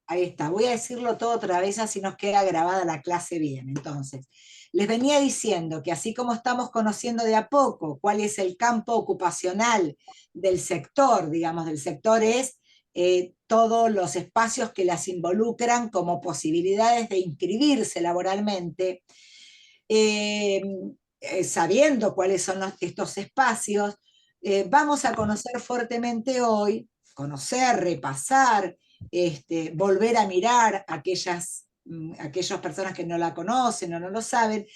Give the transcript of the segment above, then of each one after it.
Ahí está, voy a decirlo todo otra vez, así nos queda grabada la clase bien. Entonces, les venía diciendo que así como estamos conociendo de a poco cuál es el campo ocupacional del sector, digamos, del sector es todos los espacios que las involucran como posibilidades de inscribirse laboralmente, eh, sabiendo cuáles son estos espacios, vamos a conocer fuertemente hoy, conocer, repasar, volver a mirar aquellas personas que no la conocen o no lo saben,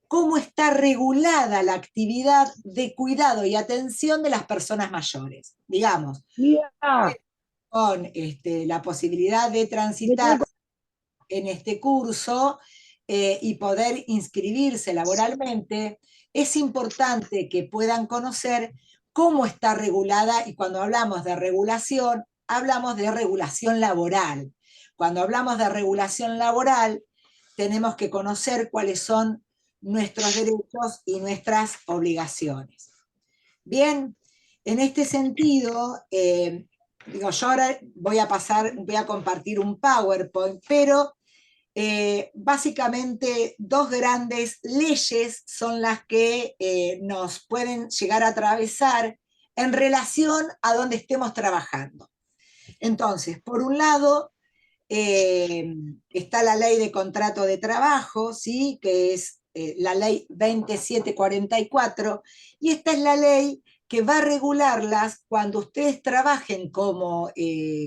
cómo está regulada la actividad de cuidado y atención de las personas mayores. Digamos, Mira, con la posibilidad de transitar en este curso y poder inscribirse laboralmente, es importante que puedan conocer cómo está regulada, y cuando hablamos de regulación laboral. Cuando hablamos de regulación laboral, tenemos que conocer cuáles son nuestros derechos y nuestras obligaciones. Bien, en este sentido, digo, yo ahora voy a compartir un PowerPoint, pero básicamente dos grandes leyes son las que nos pueden llegar a atravesar en relación a donde estemos trabajando. Entonces, por un lado, está la ley de contrato de trabajo, ¿sí? Que es la ley 2744, y esta es la ley que va a regularlas cuando ustedes trabajen como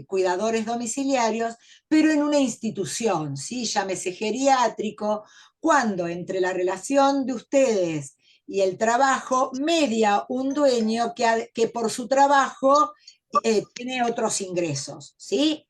cuidadores domiciliarios, pero en una institución, ¿sí? Llámese geriátrico, cuando entre la relación de ustedes y el trabajo media un dueño que por su trabajo tiene otros ingresos, ¿sí?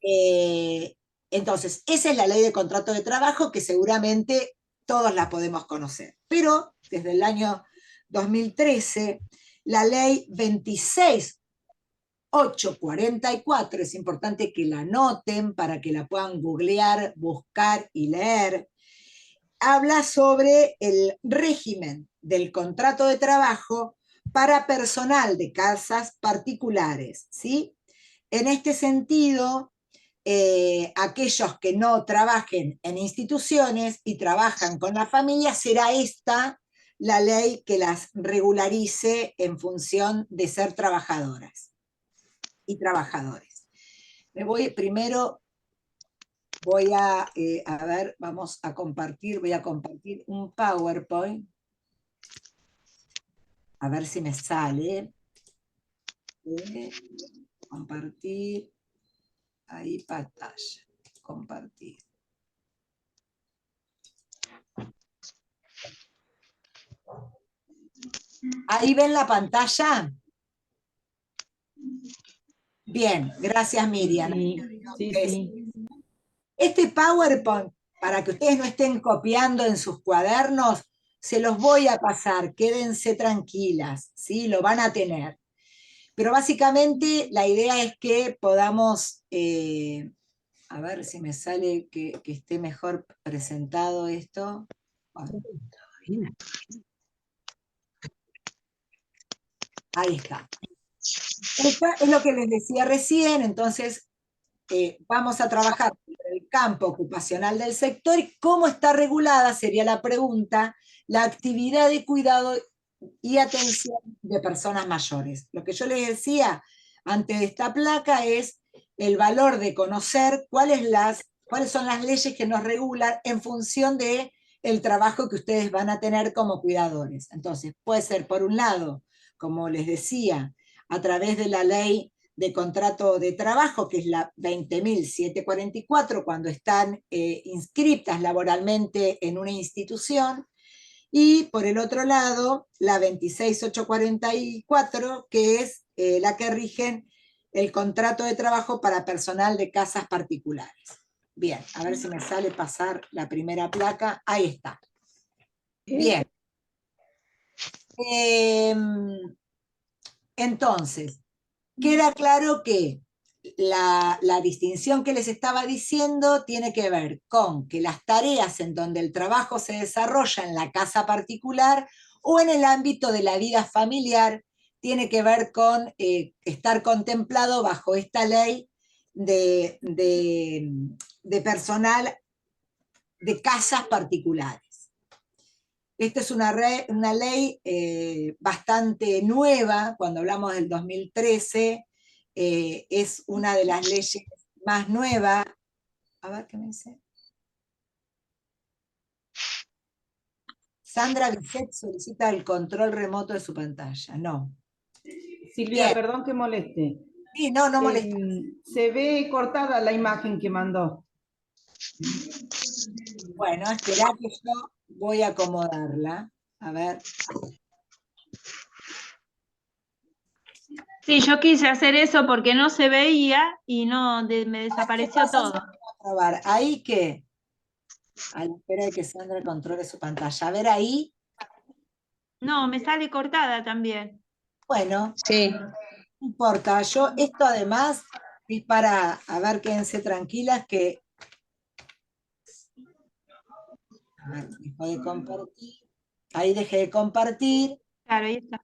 Eh, entonces, esa es la ley de contrato de trabajo que seguramente todos la podemos conocer. Pero desde el año 2013, la ley 26844, es importante que la anoten para que la puedan googlear, buscar y leer, habla sobre el régimen del contrato de trabajo para personal de casas particulares, ¿sí? En este sentido, aquellos que no trabajen en instituciones y trabajan con la familia, será esta la ley que las regularice en función de ser trabajadoras y trabajadores. Primero a ver, voy a compartir un PowerPoint, a ver si me sale. Compartir, ahí pantalla, compartir. ¿Ahí ven la pantalla? Bien, gracias Miriam. sí. Este PowerPoint, para que ustedes no estén copiando en sus cuadernos, se los voy a pasar, quédense tranquilas, ¿sí? Lo van a tener. Pero básicamente la idea es que podamos, a ver si me sale que esté mejor presentado esto. Ahí está. Esto es lo que les decía recién, entonces vamos a trabajar en el campo ocupacional del sector y cómo está regulada, sería la pregunta, la actividad de cuidado y atención de personas mayores. Lo que yo les decía antes de esta placa es el valor de conocer cuáles son las leyes que nos regulan en función de el trabajo que ustedes van a tener como cuidadores. Entonces, puede ser, por un lado, como les decía, a través de la ley de contrato de trabajo, que es la 20.744, cuando están inscritas laboralmente en una institución, y por el otro lado, la 26.844, que es la que rigen el contrato de trabajo para personal de casas particulares. Bien, a ver si me sale pasar la primera placa. Ahí está. Bien. Entonces, queda claro que la distinción que les estaba diciendo tiene que ver con que las tareas en donde el trabajo se desarrolla en la casa particular o en el ámbito de la vida familiar tiene que ver con estar contemplado bajo esta ley de personal de casas particulares. Esta es una ley bastante nueva, cuando hablamos del 2013, es una de las leyes más nuevas. A ver qué me dice. Sandra Bisset solicita el control remoto de su pantalla. No. Silvia, Bien. perdón que moleste. Sí, no, no molesta. Se ve cortada la imagen que mandó. Bueno, espera que yo voy a acomodarla. A ver. Sí, yo quise hacer eso porque no se veía y no me desapareció todo. A probar. ¿Ahí qué? A la espera de que Sandra controle su pantalla. A ver ahí. No, me sale cortada también. Bueno, Sí. no importa. Yo, esto además es para, a ver, quédense tranquilas que... A ver, dejo de compartir. Ahí dejé de compartir. Claro, ahí está.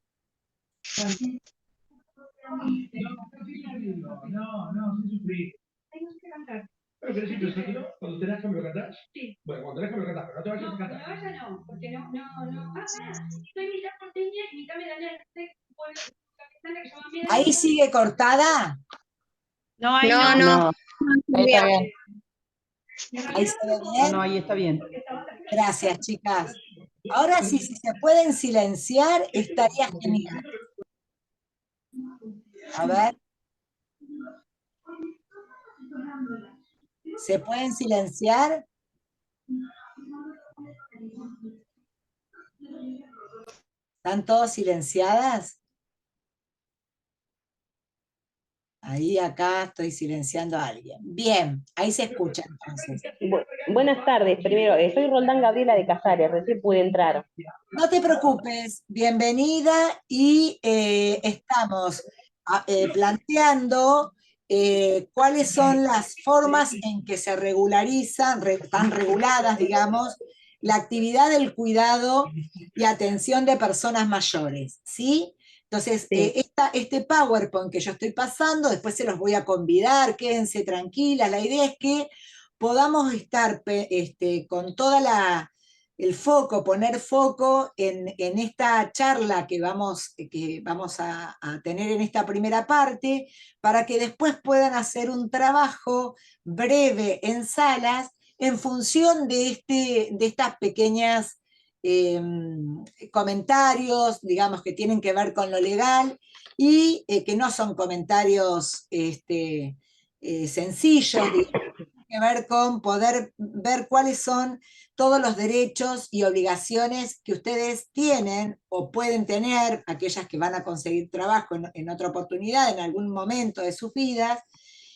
No, sin sufrir. Tenemos que cantar. Pero que sí, pero sí, ¿no? Cuando tenés cambio cantas. Sí. Bueno, cuando tenés cambio cantas, pero no te vayas a No, cantar. no vaya no, porque no. Ah, para. Soy mitad porteña y mitad medallera. Un pueblo capitana que se llama Medellín. ¿Ahí sigue cortada? No, ahí No, no. no. Ahí está bien. ¿Ahí se ve bien? No, ahí está bien. Gracias, chicas. Ahora sí, si se pueden silenciar, estaría genial. A ver. ¿Se pueden silenciar? ¿Están todos silenciadas? Ahí, acá, estoy silenciando a alguien. Bien, ahí se escucha entonces. Buenas tardes, primero, soy Roldán Gabriela de Casares, recién pude entrar. No te preocupes, bienvenida y estamos planteando cuáles son las formas en que se regularizan, están reguladas, digamos, la actividad del cuidado y atención de personas mayores, ¿sí? Entonces, Sí. este PowerPoint que yo estoy pasando, después se los voy a convidar, quédense tranquilas, la idea es que podamos estar con toda el foco, poner foco en esta charla que vamos a tener en esta primera parte, para que después puedan hacer un trabajo breve en salas en función de estas pequeñas comentarios, digamos, que tienen que ver con lo legal y que no son comentarios sencillos, digamos, que ver con poder ver cuáles son todos los derechos y obligaciones que ustedes tienen o pueden tener, aquellas que van a conseguir trabajo en otra oportunidad, en algún momento de sus vidas,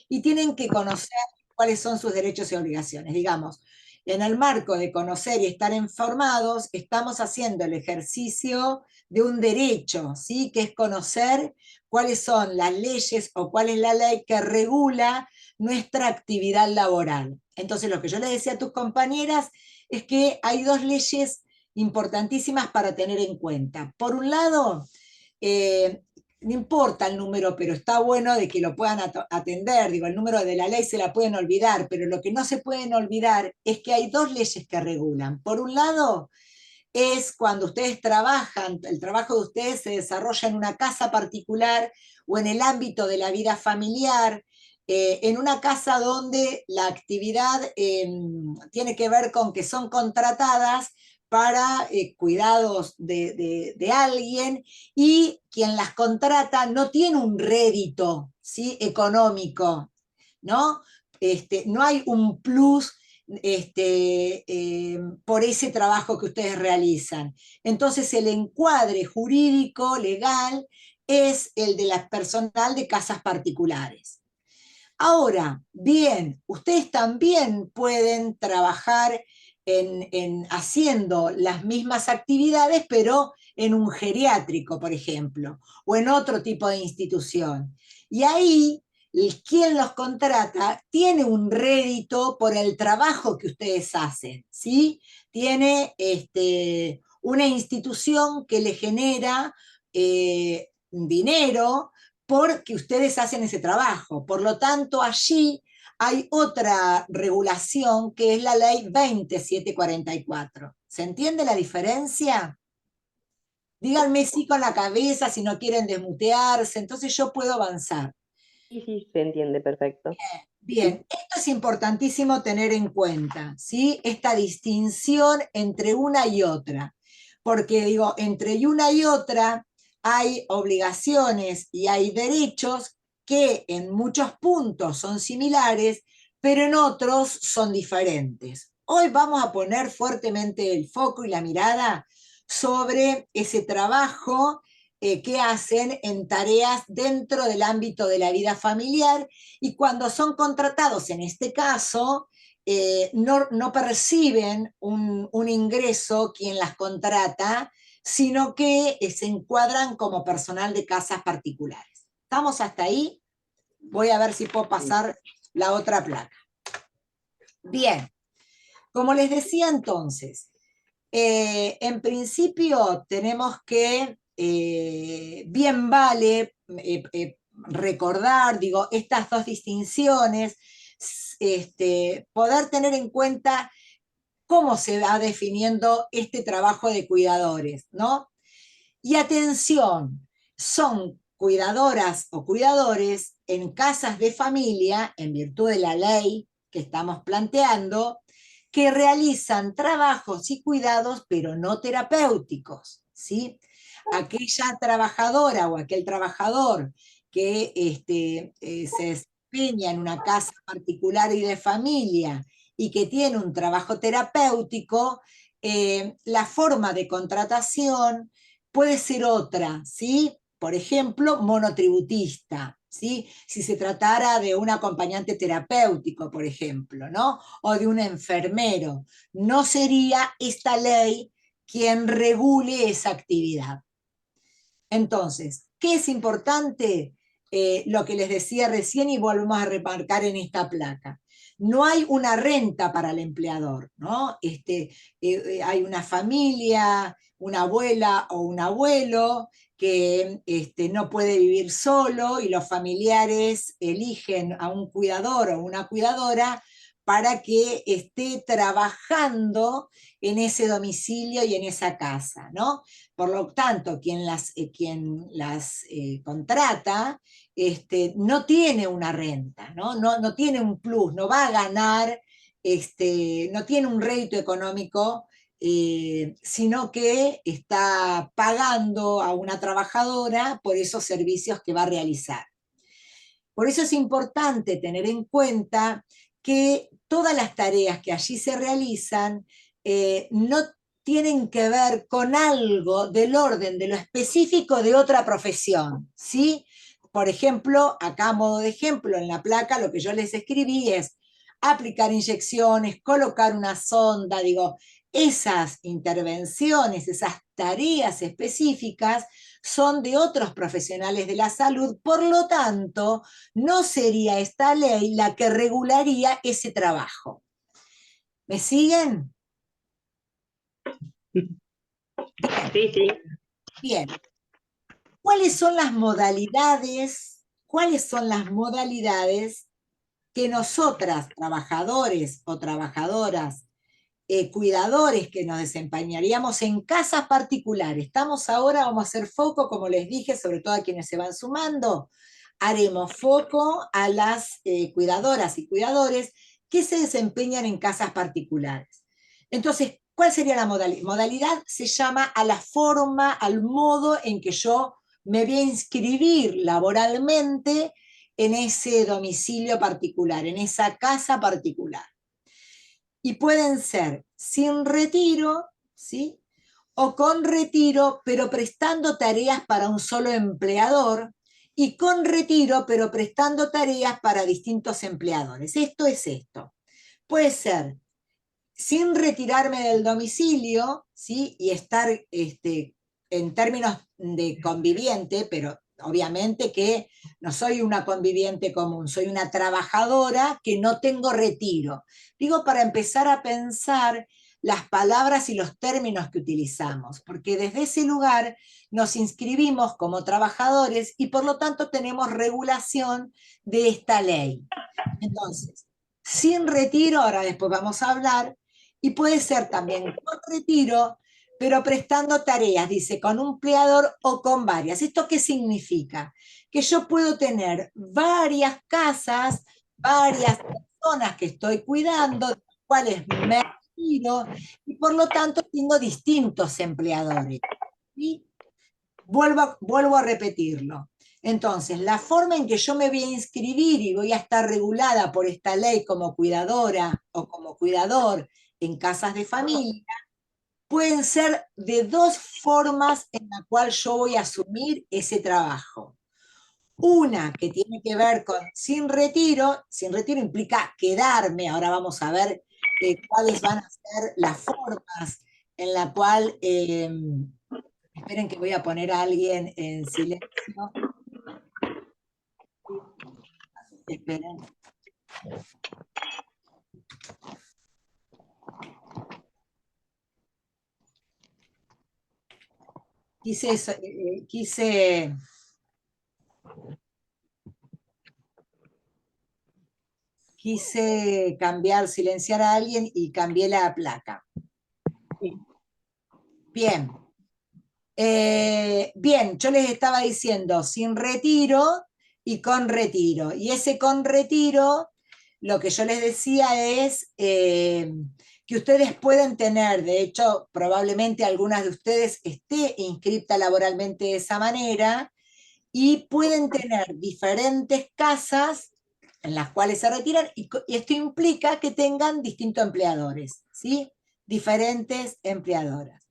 y tienen que conocer cuáles son sus derechos y obligaciones. Digamos, en el marco de conocer y estar informados, estamos haciendo el ejercicio de un derecho, ¿sí? Que es conocer cuáles son las leyes o cuál es la ley que regula nuestra actividad laboral. Entonces, lo que yo le decía a tus compañeras es que hay dos leyes importantísimas para tener en cuenta. Por un lado, no importa el número, pero está bueno de que lo puedan atender, digo, el número de la ley se la pueden olvidar, pero lo que no se pueden olvidar es que hay dos leyes que regulan. Por un lado, es cuando ustedes trabajan, el trabajo de ustedes se desarrolla en una casa particular o en el ámbito de la vida familiar, en una casa donde la actividad tiene que ver con que son contratadas para cuidados de alguien y quien las contrata no tiene un rédito, ¿sí? Económico, ¿no? No hay un plus por ese trabajo que ustedes realizan. Entonces el encuadre jurídico, legal, es el de la personal de casas particulares. Ahora, bien, ustedes también pueden trabajar haciendo las mismas actividades, pero en un geriátrico, por ejemplo, o en otro tipo de institución. Y ahí, quien los contrata tiene un rédito por el trabajo que ustedes hacen, ¿sí? Tiene una institución que le genera dinero porque ustedes hacen ese trabajo. Por lo tanto, allí hay otra regulación que es la ley 20744. ¿Se entiende la diferencia? Díganme sí con la cabeza si no quieren desmutearse, entonces yo puedo avanzar. Sí, sí, se entiende perfecto. Bien, esto es importantísimo tener en cuenta, ¿sí? Esta distinción entre una y otra, porque digo, entre una y otra hay obligaciones y hay derechos que en muchos puntos son similares, pero en otros son diferentes. Hoy vamos a poner fuertemente el foco y la mirada sobre ese trabajo que hacen en tareas dentro del ámbito de la vida familiar y cuando son contratados, en este caso, no perciben un ingreso quien las contrata, sino que se encuadran como personal de casas particulares. ¿Estamos hasta ahí? Voy a ver si puedo pasar la otra placa. Bien, como les decía entonces, en principio tenemos que, bien vale recordar, digo, estas dos distinciones, poder tener en cuenta cómo se va definiendo este trabajo de cuidadores, ¿no? Y atención, son cuidadoras o cuidadores en casas de familia, en virtud de la ley que estamos planteando, que realizan trabajos y cuidados, pero no terapéuticos, ¿sí? Aquella trabajadora o aquel trabajador que se desempeña en una casa particular y de familia y que tiene un trabajo terapéutico, la forma de contratación puede ser otra, ¿sí? Por ejemplo, monotributista, ¿sí? Si se tratara de un acompañante terapéutico, por ejemplo, ¿no? O de un enfermero, no sería esta ley quien regule esa actividad. Entonces, ¿qué es importante? Lo que les decía recién y volvemos a remarcar en esta placa. No hay una renta para el empleador, ¿no? Hay una familia, una abuela o un abuelo que no puede vivir solo y los familiares eligen a un cuidador o una cuidadora para que esté trabajando en ese domicilio y en esa casa, ¿no? Por lo tanto, quien las contrata no tiene una renta, no tiene un plus, no va a ganar, no tiene un rédito económico, sino que está pagando a una trabajadora por esos servicios que va a realizar. Por eso es importante tener en cuenta que todas las tareas que allí se realizan no tienen que ver con algo del orden de lo específico de otra profesión, ¿sí? Por ejemplo, acá a modo de ejemplo, en la placa lo que yo les escribí es aplicar inyecciones, colocar una sonda, digo, esas intervenciones, esas tareas específicas son de otros profesionales de la salud, por lo tanto, no sería esta ley la que regularía ese trabajo. ¿Me siguen? Sí, sí. Bien. ¿Cuáles son las modalidades? ¿Cuáles son las modalidades que nosotras, trabajadores o trabajadoras, cuidadores que nos desempeñaríamos en casas particulares? Estamos ahora, vamos a hacer foco, como les dije, sobre todo a quienes se van sumando, haremos foco a las cuidadoras y cuidadores que se desempeñan en casas particulares. Entonces, ¿cuál sería la modalidad? Modalidad se llama a la forma, al modo en que yo me voy a inscribir laboralmente en ese domicilio particular, en esa casa particular. Y pueden ser sin retiro, ¿sí? O con retiro, pero prestando tareas para un solo empleador, y con retiro, pero prestando tareas para distintos empleadores. Esto es esto. Puede ser sin retirarme del domicilio, ¿sí? Y estar en términos de conviviente, pero obviamente que no soy una conviviente común, soy una trabajadora que no tengo retiro. Digo, para empezar a pensar las palabras y los términos que utilizamos, porque desde ese lugar nos inscribimos como trabajadores y por lo tanto tenemos regulación de esta ley. Entonces, sin retiro, ahora después vamos a hablar, y puede ser también con retiro, pero prestando tareas, dice, con un empleador o con varias. ¿Esto qué significa? Que yo puedo tener varias casas, varias personas que estoy cuidando, de las cuales me retiro, y por lo tanto tengo distintos empleadores. ¿Sí? Vuelvo a repetirlo. Entonces, la forma en que yo me voy a inscribir y voy a estar regulada por esta ley como cuidadora o como cuidador en casas de familia, pueden ser de dos formas en la cual yo voy a asumir ese trabajo. Una que tiene que ver con sin retiro implica quedarme, ahora vamos a ver cuáles van a ser las formas en la cual, esperen que voy a poner a alguien en silencio. Esperen. Quise cambiar, silenciar a alguien y cambié la placa. Bien. Bien, yo les estaba diciendo sin retiro y con retiro. Y ese con retiro, lo que yo les decía es que ustedes pueden tener, de hecho, probablemente algunas de ustedes esté inscripta laboralmente de esa manera, y pueden tener diferentes casas en las cuales se retiran, y esto implica que tengan distintos empleadores, ¿sí? Diferentes empleadoras.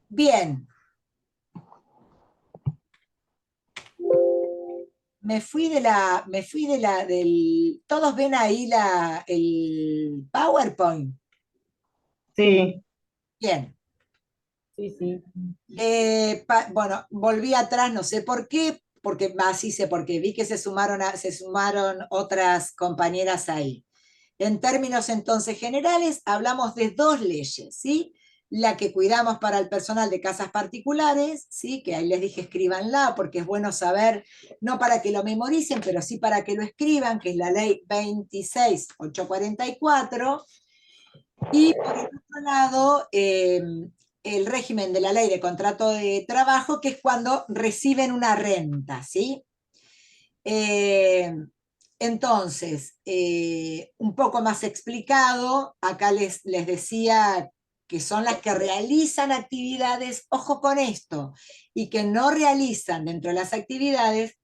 Bien. ¿Todos ven ahí el PowerPoint? Sí, Bien. sí, sí. Bueno, volví atrás, no sé por qué, porque así sé, porque vi que se sumaron otras compañeras ahí. En términos entonces generales, hablamos de dos leyes, ¿sí? La que cuidamos para el personal de casas particulares, ¿sí? Que ahí les dije escríbanla, porque es bueno saber, no para que lo memoricen, pero sí para que lo escriban, que es la ley 26.844, y por el otro lado, el régimen de la ley de contrato de trabajo, que es cuando reciben una renta, ¿sí? Entonces, un poco más explicado, acá les decía que son las que realizan actividades, ojo con esto, y que no realizan dentro de las actividades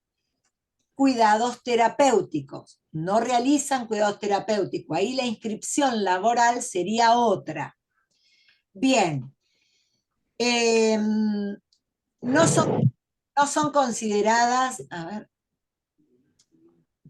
cuidados terapéuticos, no realizan cuidados terapéuticos, ahí la inscripción laboral sería otra. Bien, no son consideradas, a ver,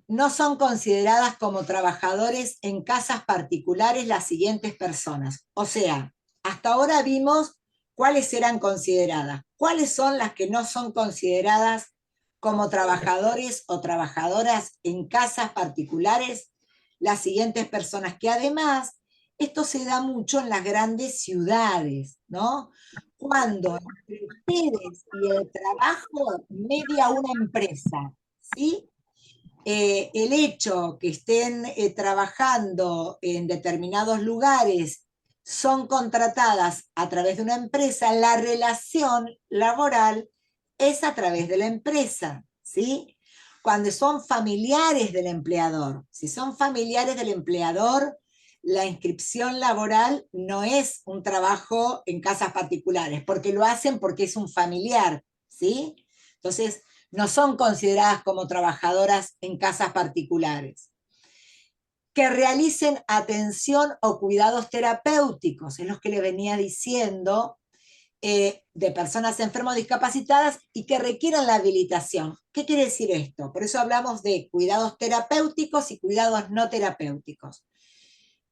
no son consideradas como trabajadores en casas particulares las siguientes personas. O sea, hasta ahora vimos cuáles eran consideradas. ¿Cuáles son las que no son consideradas como trabajadores o trabajadoras en casas particulares? Las siguientes personas, que además esto se da mucho en las grandes ciudades, ¿no? Cuando entre ustedes y el trabajo media una empresa, ¿sí? El hecho que estén trabajando en determinados lugares, son contratadas a través de una empresa, la relación laboral es a través de la empresa, ¿sí? Cuando son familiares del empleador, si son familiares del empleador, la inscripción laboral no es un trabajo en casas particulares, porque lo hacen porque es un familiar, ¿sí? Entonces, no son consideradas como trabajadoras en casas particulares. Que realicen atención o cuidados terapéuticos, es lo que le venía diciendo, de personas enfermas o discapacitadas y que requieran la habilitación. ¿Qué quiere decir esto? Por eso hablamos de cuidados terapéuticos y cuidados no terapéuticos.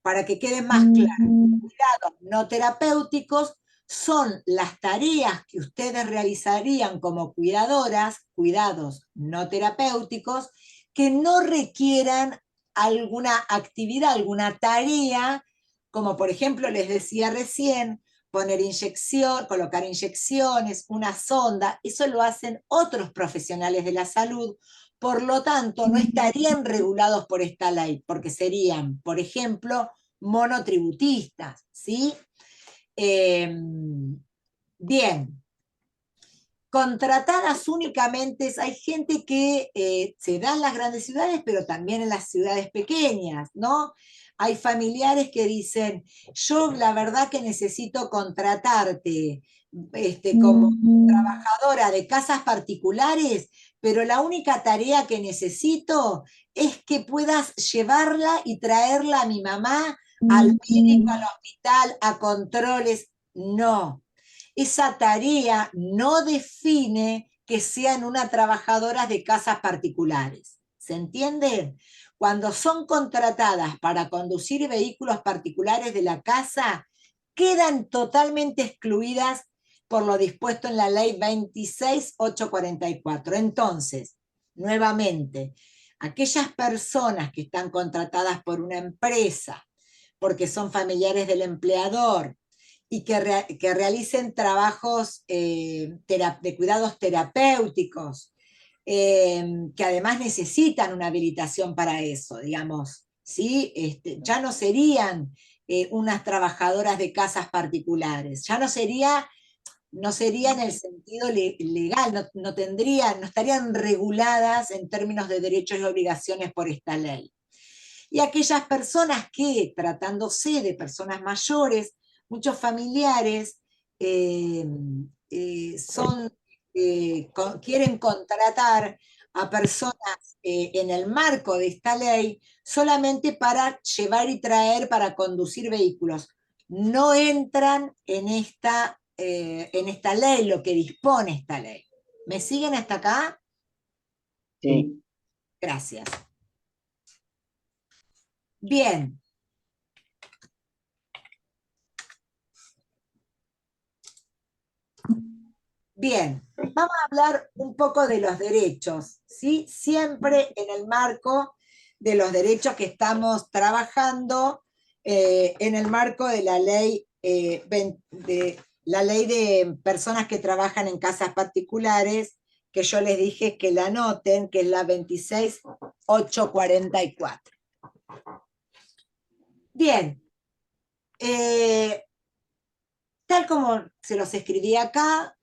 Para que quede más claro, cuidados no terapéuticos son las tareas que ustedes realizarían como cuidadoras, cuidados no terapéuticos, que no requieran alguna actividad, alguna tarea, como por ejemplo les decía recién, poner inyección, colocar inyecciones, una sonda, eso lo hacen otros profesionales de la salud, por lo tanto no estarían regulados por esta ley, porque serían, por ejemplo, monotributistas, ¿sí? Bien. Contratadas únicamente, hay gente que se da en las grandes ciudades, pero también en las ciudades pequeñas, ¿no? Hay familiares que dicen, yo la verdad que necesito contratarte como trabajadora de casas particulares, pero la única tarea que necesito es que puedas llevarla y traerla a mi mamá al médico, al hospital, a controles. No. Esa tarea no define que sean una trabajadora de casas particulares. ¿Se entiende? Cuando son contratadas para conducir vehículos particulares de la casa, quedan totalmente excluidas por lo dispuesto en la ley 26.844. Entonces, nuevamente, aquellas personas que están contratadas por una empresa, porque son familiares del empleador, y que realicen trabajos de cuidados terapéuticos, que además necesitan una habilitación para eso, digamos, ¿sí? Ya no serían unas trabajadoras de casas particulares, ya no sería en el sentido legal, no estarían reguladas en términos de derechos y obligaciones por esta ley. Y aquellas personas que, tratándose de personas mayores, muchos familiares quieren contratar a personas en el marco de esta ley solamente para llevar y traer, para conducir vehículos. No entran en esta ley, lo que dispone esta ley. ¿Me siguen hasta acá? Sí. Gracias. Bien. Bien, vamos a hablar un poco de los derechos, ¿sí? Siempre en el marco de los derechos que estamos trabajando, en el marco de la ley, de personas que trabajan en casas particulares, que yo les dije que la anoten, que es la 26.844. Bien, tal como se los escribí acá,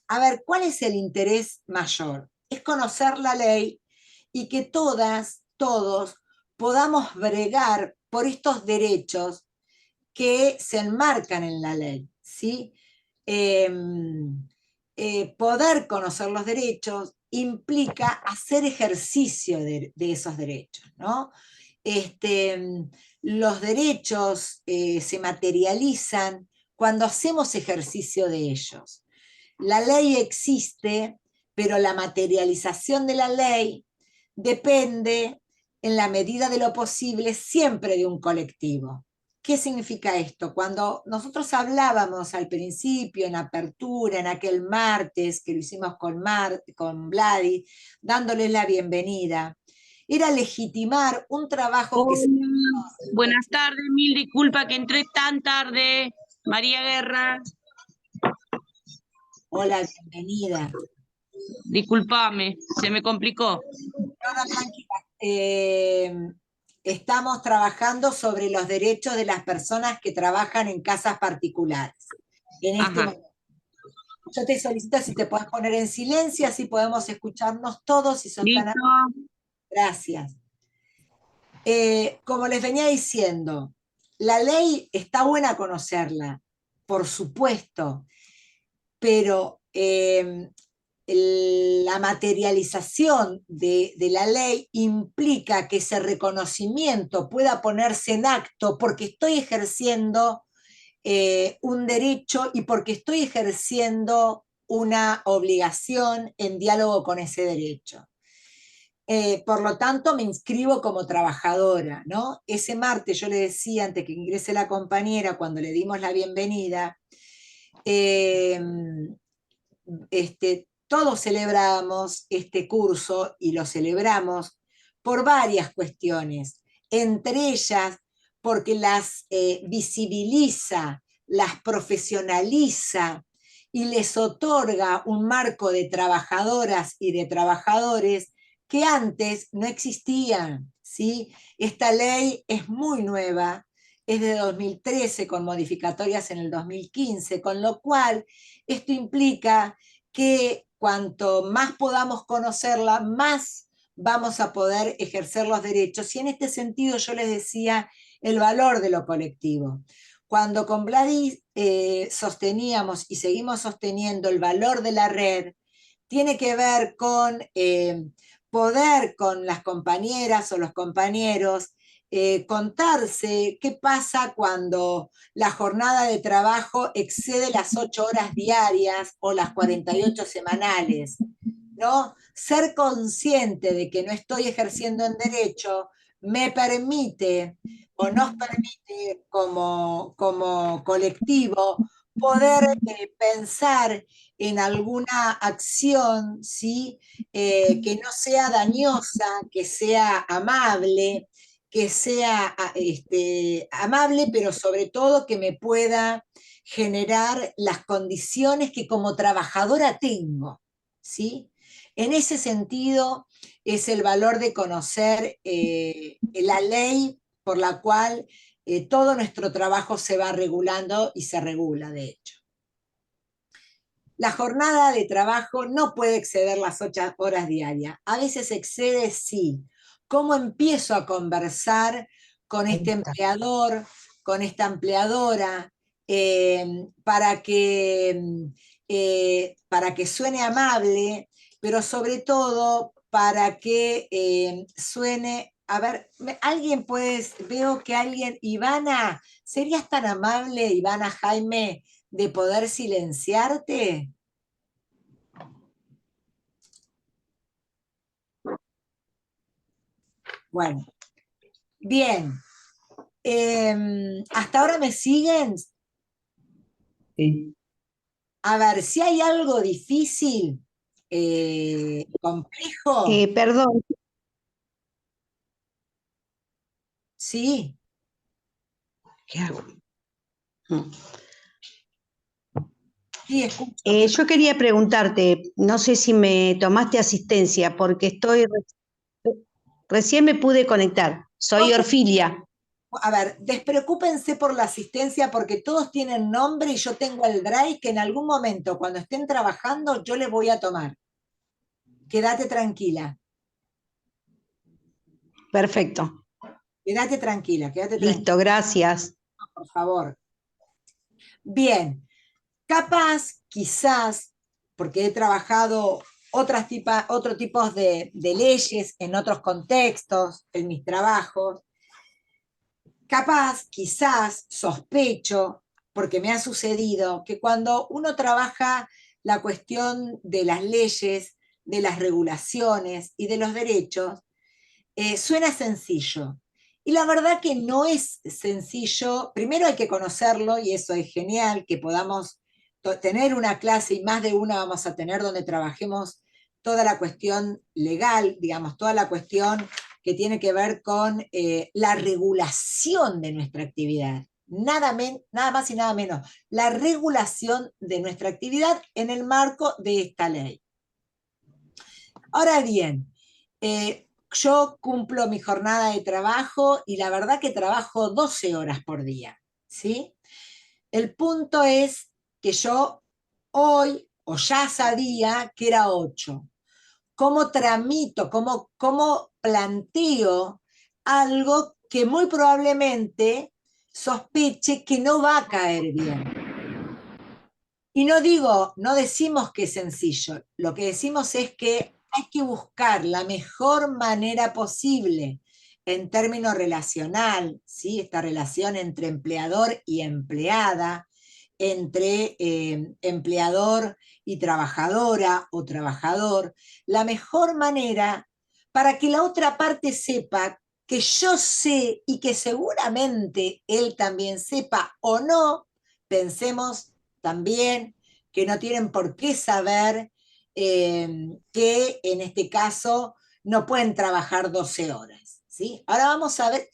a ver, ¿cuál es el interés mayor? Es conocer la ley y que todos podamos bregar por estos derechos que se enmarcan en la ley, ¿sí? Poder conocer los derechos implica hacer ejercicio de esos derechos, ¿no? Los derechos se materializan cuando hacemos ejercicio de ellos. La ley existe, pero la materialización de la ley depende, en la medida de lo posible, siempre de un colectivo. ¿Qué significa esto? Cuando nosotros hablábamos al principio, en apertura, en aquel martes que lo hicimos con Vladi, dándoles la bienvenida, era legitimar un trabajo que se... Buenas tardes, mil disculpas que entré tan tarde. María Guerra. Hola, bienvenida. Disculpame, se me complicó. No, tranquila. Estamos trabajando sobre los derechos de las personas que trabajan en casas particulares. En este momento. Yo te solicito si te puedes poner en silencio, así podemos escucharnos todos. Si son tan... Gracias. Como les venía diciendo, la ley está buena conocerla, por supuesto, pero la materialización de la ley implica que ese reconocimiento pueda ponerse en acto porque estoy ejerciendo un derecho y porque estoy ejerciendo una obligación en diálogo con ese derecho. Por lo tanto, me inscribo como trabajadora, ¿no? Ese martes yo le decía, antes que ingrese la compañera, cuando le dimos la bienvenida, todos celebramos este curso y lo celebramos por varias cuestiones, entre ellas porque las visibiliza, las profesionaliza y les otorga un marco de trabajadoras y de trabajadores que antes no existían, ¿sí? Esta ley es muy nueva, es de 2013 con modificatorias en el 2015, con lo cual esto implica que cuanto más podamos conocerla, más vamos a poder ejercer los derechos. Y en este sentido yo les decía el valor de lo colectivo. Cuando con Gladys sosteníamos y seguimos sosteniendo el valor de la red, tiene que ver con poder con las compañeras o los compañeros contarse qué pasa cuando la jornada de trabajo excede las 8 horas diarias o las 48 semanales, ¿no? Ser consciente de que no estoy ejerciendo en derecho me permite o nos permite como colectivo poder pensar en alguna acción, ¿sí? Que no sea dañosa, que sea amable, amable, pero sobre todo que me pueda generar las condiciones que como trabajadora tengo, ¿sí? En ese sentido es el valor de conocer la ley por la cual todo nuestro trabajo se va regulando y se regula, de hecho. La jornada de trabajo no puede exceder las 8 horas diarias. A veces excede, sí. ¿Cómo empiezo a conversar con este empleador, con esta empleadora, para que suene amable, pero sobre todo para que suene... A ver, alguien puede... Veo que alguien... Ivana, ¿serías tan amable, Ivana Jaime, de poder silenciarte? Bueno, bien. ¿Hasta ahora me siguen? Sí. A ver, si hay algo difícil, complejo, Perdón, sí. ¿qué hago? Sí, escucho. Yo quería preguntarte, no sé si me tomaste asistencia, porque recién me pude conectar. Soy Orfilia. A ver, despreocúpense por la asistencia porque todos tienen nombre y yo tengo el drive que en algún momento, cuando estén trabajando, yo les voy a tomar. Quédate tranquila. Perfecto. Quédate tranquila, quédate tranquila. Listo, gracias. Por favor. Bien, capaz, quizás, porque he trabajado otros tipos de leyes en otros contextos, en mis trabajos, capaz, quizás, sospecho, porque me ha sucedido, que cuando uno trabaja la cuestión de las leyes, de las regulaciones y de los derechos, suena sencillo. Y la verdad que no es sencillo. Primero hay que conocerlo, y eso es genial, que podamos tener una clase, y más de una vamos a tener, donde trabajemos toda la cuestión legal, digamos, toda la cuestión que tiene que ver con la regulación de nuestra actividad. Nada más y nada menos, la regulación de nuestra actividad en el marco de esta ley. Ahora bien, yo cumplo mi jornada de trabajo y la verdad que trabajo 12 horas por día, ¿sí? El punto es que yo hoy, o ya sabía que era 8. ¿Cómo tramito, cómo planteo algo que muy probablemente sospeche que no va a caer bien? Y no decimos que es sencillo, lo que decimos es que hay que buscar la mejor manera posible en términos relacional, ¿sí? Esta relación entre empleador y empleada, entre empleador y trabajadora o trabajador, la mejor manera para que la otra parte sepa que yo sé y que seguramente él también sepa, o no, pensemos también que no tienen por qué saber que en este caso no pueden trabajar 12 horas, ¿sí? Ahora vamos a ver,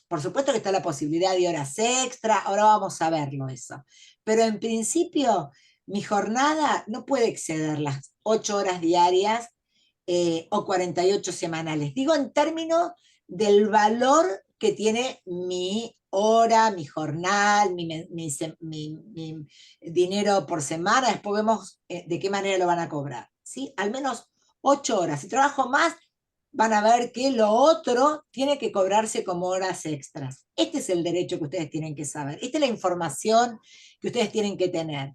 por supuesto que está la posibilidad de horas extra, ahora vamos a verlo eso. Pero en principio, mi jornada no puede exceder las 8 horas diarias o 48 semanales. Digo en términos del valor que tiene mi hora, mi jornal, mi dinero por semana, después vemos de qué manera lo van a cobrar, ¿sí? Al menos 8 horas. Si trabajo más, van a ver que lo otro tiene que cobrarse como horas extras. Este es el derecho que ustedes tienen que saber. Esta es la información que ustedes tienen que tener.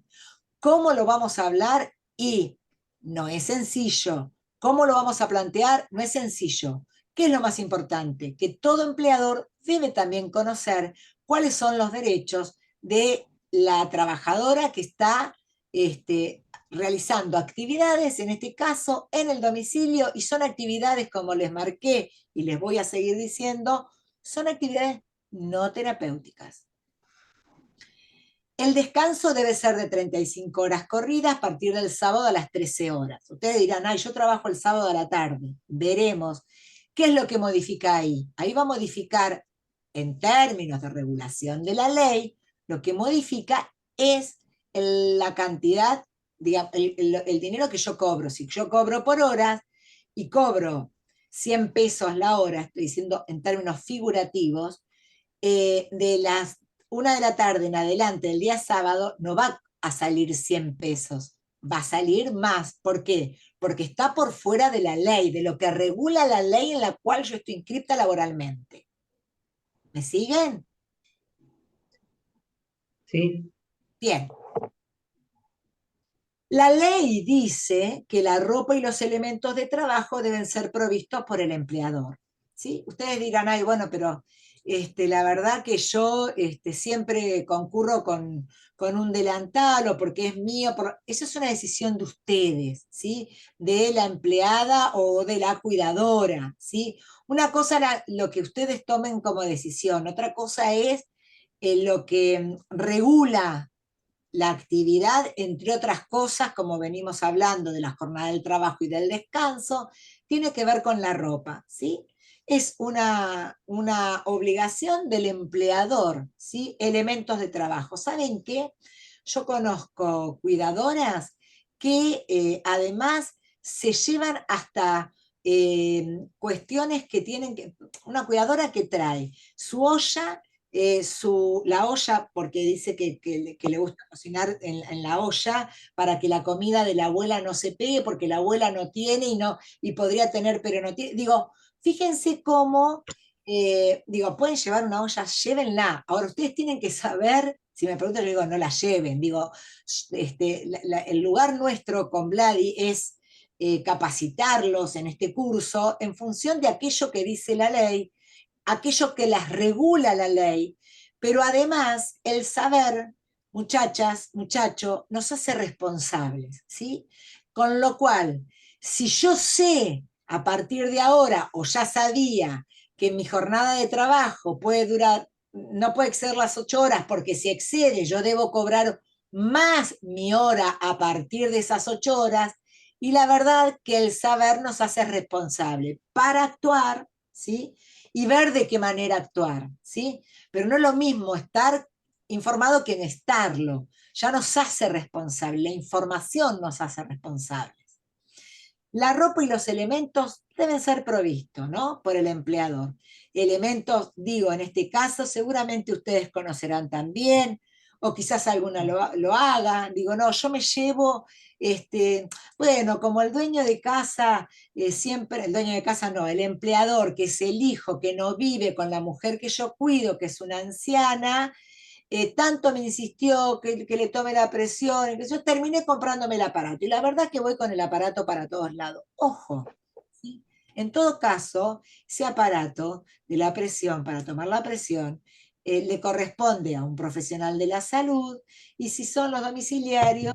¿Cómo lo vamos a hablar? Y no es sencillo. ¿Cómo lo vamos a plantear? No es sencillo. ¿Qué es lo más importante? Que todo empleador debe también conocer cuáles son los derechos de la trabajadora que está realizando actividades, en este caso, en el domicilio, y son actividades, como les marqué y les voy a seguir diciendo, son actividades no terapéuticas. El descanso debe ser de 35 horas corridas a partir del sábado a las 13 horas. Ustedes dirán, ay, yo trabajo el sábado a la tarde. Veremos. ¿Qué es lo que modifica ahí? Ahí va a modificar, en términos de regulación de la ley, lo que modifica es la cantidad, digamos, el dinero que yo cobro. Si yo cobro por horas y cobro 100 pesos la hora, estoy diciendo en términos figurativos, de las 1 de la tarde en adelante del día sábado no va a salir 100 pesos, va a salir más. ¿Por qué? Porque está por fuera de la ley, de lo que regula la ley en la cual yo estoy inscripta laboralmente. ¿Me siguen? Sí. Bien. La ley dice que la ropa y los elementos de trabajo deben ser provistos por el empleador, ¿sí? Ustedes dirán, ay, bueno, pero la verdad que yo siempre concurro con un delantal o porque es mío. Eso es una decisión de ustedes, ¿sí? De la empleada o de la cuidadora, ¿sí? Una cosa es lo que ustedes tomen como decisión, otra cosa es lo que regula la actividad, entre otras cosas, como venimos hablando de la jornada del trabajo y del descanso, tiene que ver con la ropa, ¿sí? Es una obligación del empleador, ¿sí? Elementos de trabajo. ¿Saben qué? Yo conozco cuidadoras que además se llevan hasta cuestiones que tienen que... Una cuidadora que trae su olla, la olla, porque dice que le gusta cocinar en la olla para que la comida de la abuela no se pegue, porque la abuela no tiene y podría tener, pero no tiene. Digo, fíjense cómo, digo, pueden llevar una olla, llévenla. Ahora ustedes tienen que saber, si me preguntan, yo digo, no la lleven. Digo, el lugar nuestro con Vladi es capacitarlos en este curso en función de aquello que dice la ley, aquello que las regula la ley, pero además el saber, muchachas, muchacho, nos hace responsables, ¿sí? Con lo cual, si yo sé a partir de ahora, o ya sabía, que mi jornada de trabajo puede durar, no puede exceder las 8 horas, porque si excede yo debo cobrar más mi hora a partir de esas 8 horas, y la verdad que el saber nos hace responsable para actuar, ¿sí? Y ver de qué manera actuar, ¿sí? Pero no es lo mismo estar informado que en estarlo. Ya nos hace responsable, la información nos hace responsables. La ropa y los elementos deben ser provistos, ¿no? Por el empleador. Elementos, digo, en este caso, seguramente ustedes conocerán también, o quizás alguna lo haga. Digo, no, yo me llevo, bueno, como el dueño de casa, siempre, el dueño de casa no, el empleador, que es el hijo que no vive con la mujer que yo cuido, que es una anciana, tanto me insistió que le tome la presión, que yo terminé comprándome el aparato. Y la verdad que voy con el aparato para todos lados. Ojo, ¿sí? En todo caso, ese aparato de la presión, para tomar la presión, le corresponde a un profesional de la salud, y si son los domiciliarios,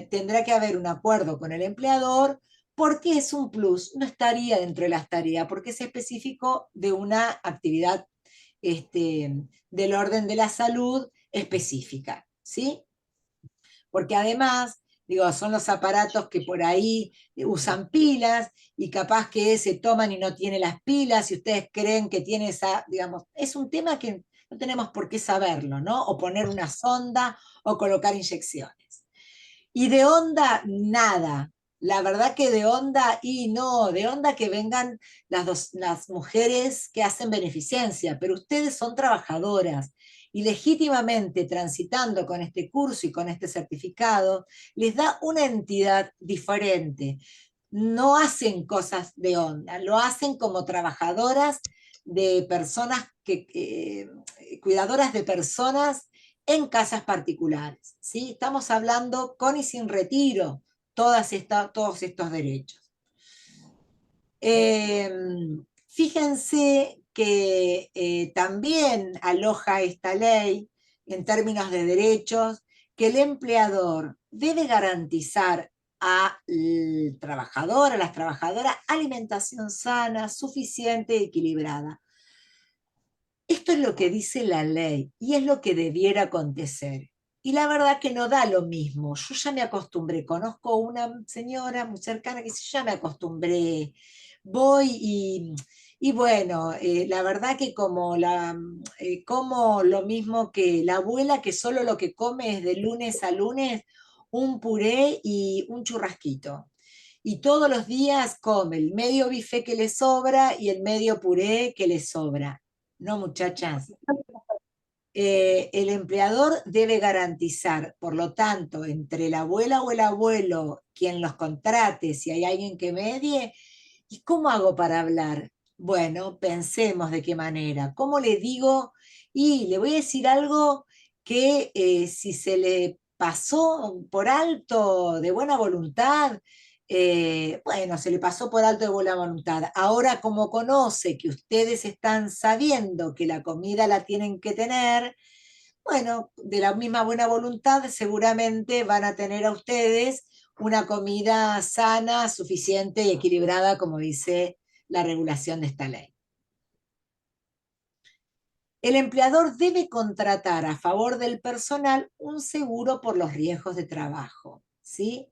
tendrá que haber un acuerdo con el empleador, porque es un plus, no estaría dentro de las tareas, porque es específico de una actividad del orden de la salud específica, ¿sí? Porque además Digo, son los aparatos que por ahí usan pilas y capaz que se toman y no tiene las pilas y ustedes creen que tiene esa, digamos, es un tema que no tenemos por qué saberlo, ¿no? O poner una sonda o colocar inyecciones. Y de onda, nada. La verdad que de onda, y no, de onda que vengan las mujeres que hacen beneficencia, pero ustedes son trabajadoras y legítimamente transitando con este curso y con este certificado, les da una entidad diferente. No hacen cosas de onda, lo hacen como trabajadoras de personas cuidadoras de personas en casas particulares. ¿Sí? Estamos hablando con y sin retiro, todos estos derechos. Fíjense que también aloja esta ley, en términos de derechos, que el empleador debe garantizar al trabajador, a las trabajadoras, alimentación sana, suficiente y equilibrada. Esto es lo que dice la ley y es lo que debiera acontecer. Y la verdad que no da lo mismo. Yo ya me acostumbré. Conozco una señora muy cercana que dice, ya me acostumbré. Voy y bueno, la verdad que como lo mismo que la abuela, que solo lo que come es de lunes a lunes un puré y un churrasquito. Y todos los días come el medio bife que le sobra y el medio puré que le sobra. No, muchachas. El empleador debe garantizar, por lo tanto, entre la abuela o el abuelo, quien los contrate, si hay alguien que medie, ¿y cómo hago para hablar? Bueno, pensemos de qué manera. ¿Cómo le digo? Y le voy a decir algo que si se le pasó por alto de buena voluntad, bueno, se le pasó por alto de buena voluntad. Ahora, como conoce que ustedes están sabiendo que la comida la tienen que tener, bueno, de la misma buena voluntad seguramente van a tener a ustedes una comida sana, suficiente y equilibrada, como dice la regulación de esta ley. El empleador debe contratar a favor del personal un seguro por los riesgos de trabajo, ¿sí?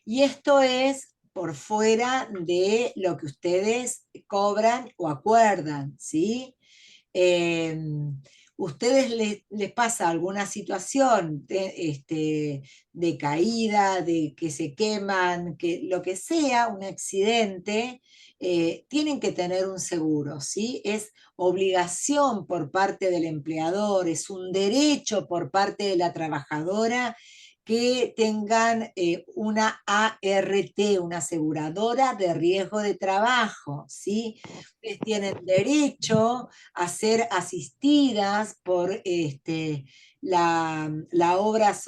Y esto es por fuera de lo que ustedes cobran o acuerdan, ¿sí? Ustedes les pasa alguna situación de caída, de que se queman, que lo que sea, un accidente, tienen que tener un seguro, ¿sí? Es obligación por parte del empleador, es un derecho por parte de la trabajadora que tengan una ART, una aseguradora de riesgo de trabajo, ¿sí? Ustedes tienen derecho a ser asistidas por la obra,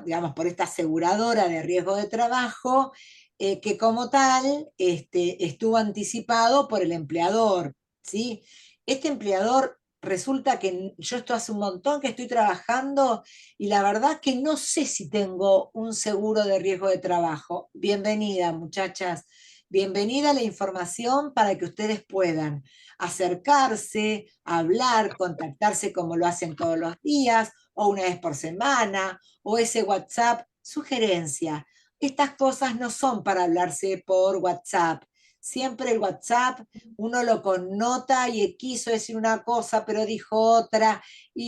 digamos, por esta aseguradora de riesgo de trabajo, que como tal estuvo anticipado por el empleador, ¿sí? Este empleador resulta que yo esto hace un montón que estoy trabajando y la verdad que no sé si tengo un seguro de riesgo de trabajo. Bienvenida, muchachas. Bienvenida a la información para que ustedes puedan acercarse, hablar, contactarse como lo hacen todos los días, o una vez por semana, o ese WhatsApp, sugerencia. Estas cosas no son para hablarse por WhatsApp. Siempre el WhatsApp uno lo connota y quiso decir una cosa, pero dijo otra,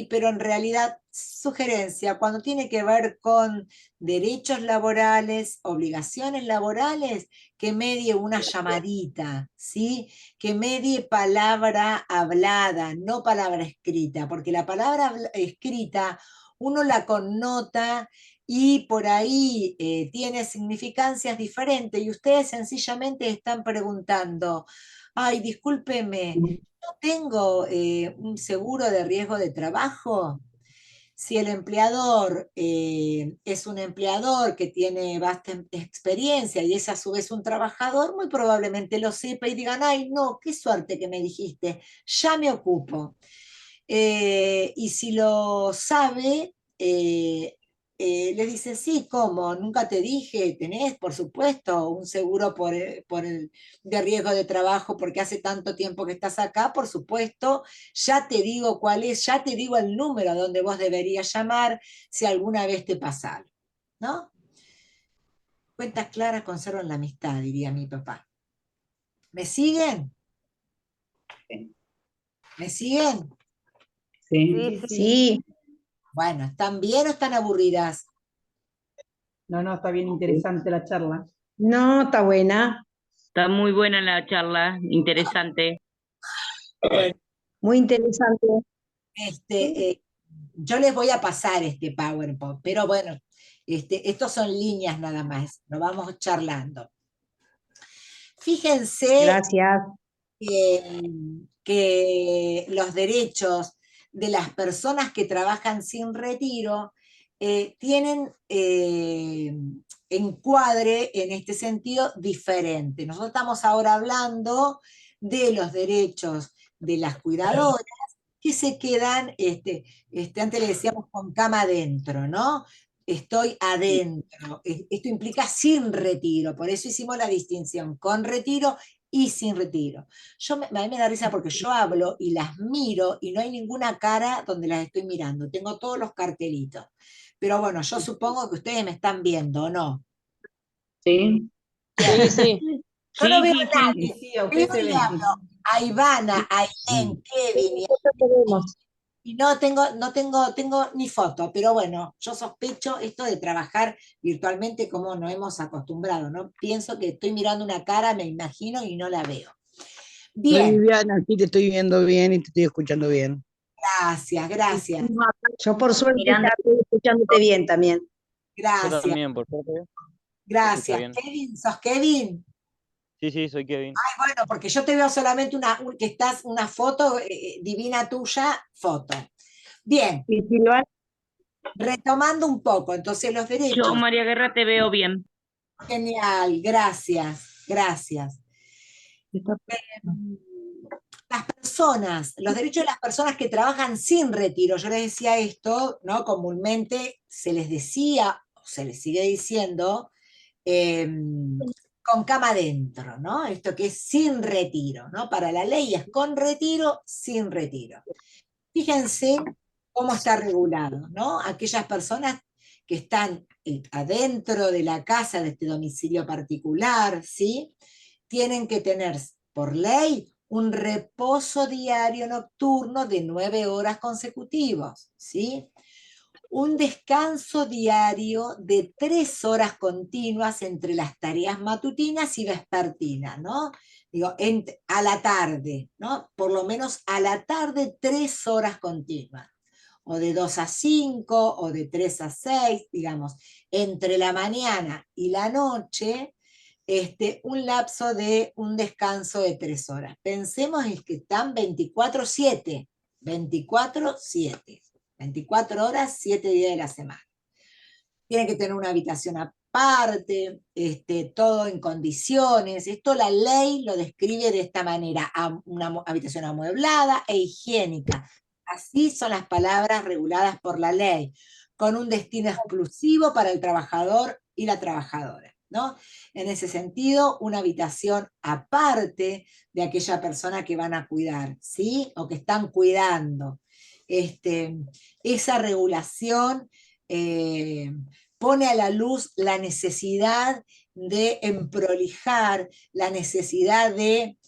pero en realidad, sugerencia, cuando tiene que ver con derechos laborales, obligaciones laborales, que medie una llamadita, ¿sí? Que medie palabra hablada, no palabra escrita, porque la palabra escrita uno la connota y por ahí tiene significancias diferentes y ustedes sencillamente están preguntando, ay, discúlpeme, ¿no tengo un seguro de riesgo de trabajo? Si el empleador es un empleador que tiene vasta experiencia y es a su vez un trabajador, muy probablemente lo sepa y digan, ay, no, qué suerte que me dijiste, ya me ocupo. Y si lo sabe, le dice, sí, ¿cómo? Nunca te dije, tenés, por supuesto, un seguro de riesgo de trabajo porque hace tanto tiempo que estás acá, por supuesto, ya te digo cuál es, ya te digo el número donde vos deberías llamar si alguna vez te pasa algo, ¿no? Cuentas claras conservan la amistad, diría mi papá. ¿Me siguen? Sí. ¿Me siguen? Sí. Sí, Bueno, ¿están bien o están aburridas? No, no, está bien interesante la charla. no, está buena, Está muy buena la charla, interesante. Bueno, muy interesante. yo les voy a pasar este PowerPoint, pero bueno, estos son líneas nada más, lo vamos charlando. Fíjense Gracias. que los derechos de las personas que trabajan sin retiro tienen encuadre en este sentido diferente. Nosotros estamos ahora hablando de los derechos de las cuidadoras que se quedan, antes le decíamos con cama adentro, ¿no? Estoy adentro. Esto implica sin retiro, por eso hicimos la distinción con retiro y sin retiro. A mí me da risa porque yo hablo y las miro y no hay ninguna cara donde las estoy mirando. Tengo todos los cartelitos. Pero bueno, yo supongo que ustedes me están viendo, ¿o no? Sí. Bien. Sí, Yo no veo sí, a sí. Y nadie. sí, a usted Veo se y ve. hablo a Ivana, a Irene, Kevin, Eso queremos. y no tengo ni foto, pero bueno, yo sospecho esto de trabajar virtualmente como nos hemos acostumbrado, ¿no? Pienso que estoy mirando una cara, me imagino, y no la veo. Soy Bien, Viviana, sí te estoy viendo bien y te estoy escuchando bien. gracias, gracias, Yo por suerte Miranda. estoy escuchándote bien también. Yo gracias, también, por suerte. Se escucha gracias. bien. Kevin, ¿sos Kevin? Sí, sí, soy Kevin. Bueno, porque yo te veo solamente que estás una foto divina tuya, foto. Bien, ¿Y Silvana? retomando un poco, entonces los Yo, derechos. María Guerra, te veo bien. Genial, gracias, gracias. Las personas, los derechos de las personas que trabajan sin retiro, yo les decía esto, ¿no? Comúnmente se les decía, o se les sigue diciendo, con cama adentro, ¿no? Esto que es sin retiro, ¿no? Para la ley es con retiro, sin retiro. Fíjense cómo está regulado, ¿no? Aquellas personas que están adentro de la casa de este domicilio particular, ¿sí? Tienen que tener por ley un reposo diario nocturno de 9 horas consecutivos, ¿sí? Un descanso diario de 3 horas continuas entre las tareas matutinas y vespertinas, ¿no? Digo, a la tarde, ¿no? Por lo menos a la tarde 3 horas continuas, o de 2 a 5, o de 3 a 6, digamos, entre la mañana y la noche, un lapso de un descanso de 3 horas. Pensemos en que están 24/7, 24/7. 24 horas, 7 días de la semana. Tiene que tener una habitación aparte, todo en condiciones. Esto la ley lo describe de esta manera, una habitación amueblada e higiénica. Así son las palabras reguladas por la ley, con un destino exclusivo para el trabajador y la trabajadora, ¿no? En ese sentido, una habitación aparte de aquella persona que van a cuidar, ¿sí? O que están cuidando. Esa regulación pone a la luz la necesidad de emprolijar, la necesidad de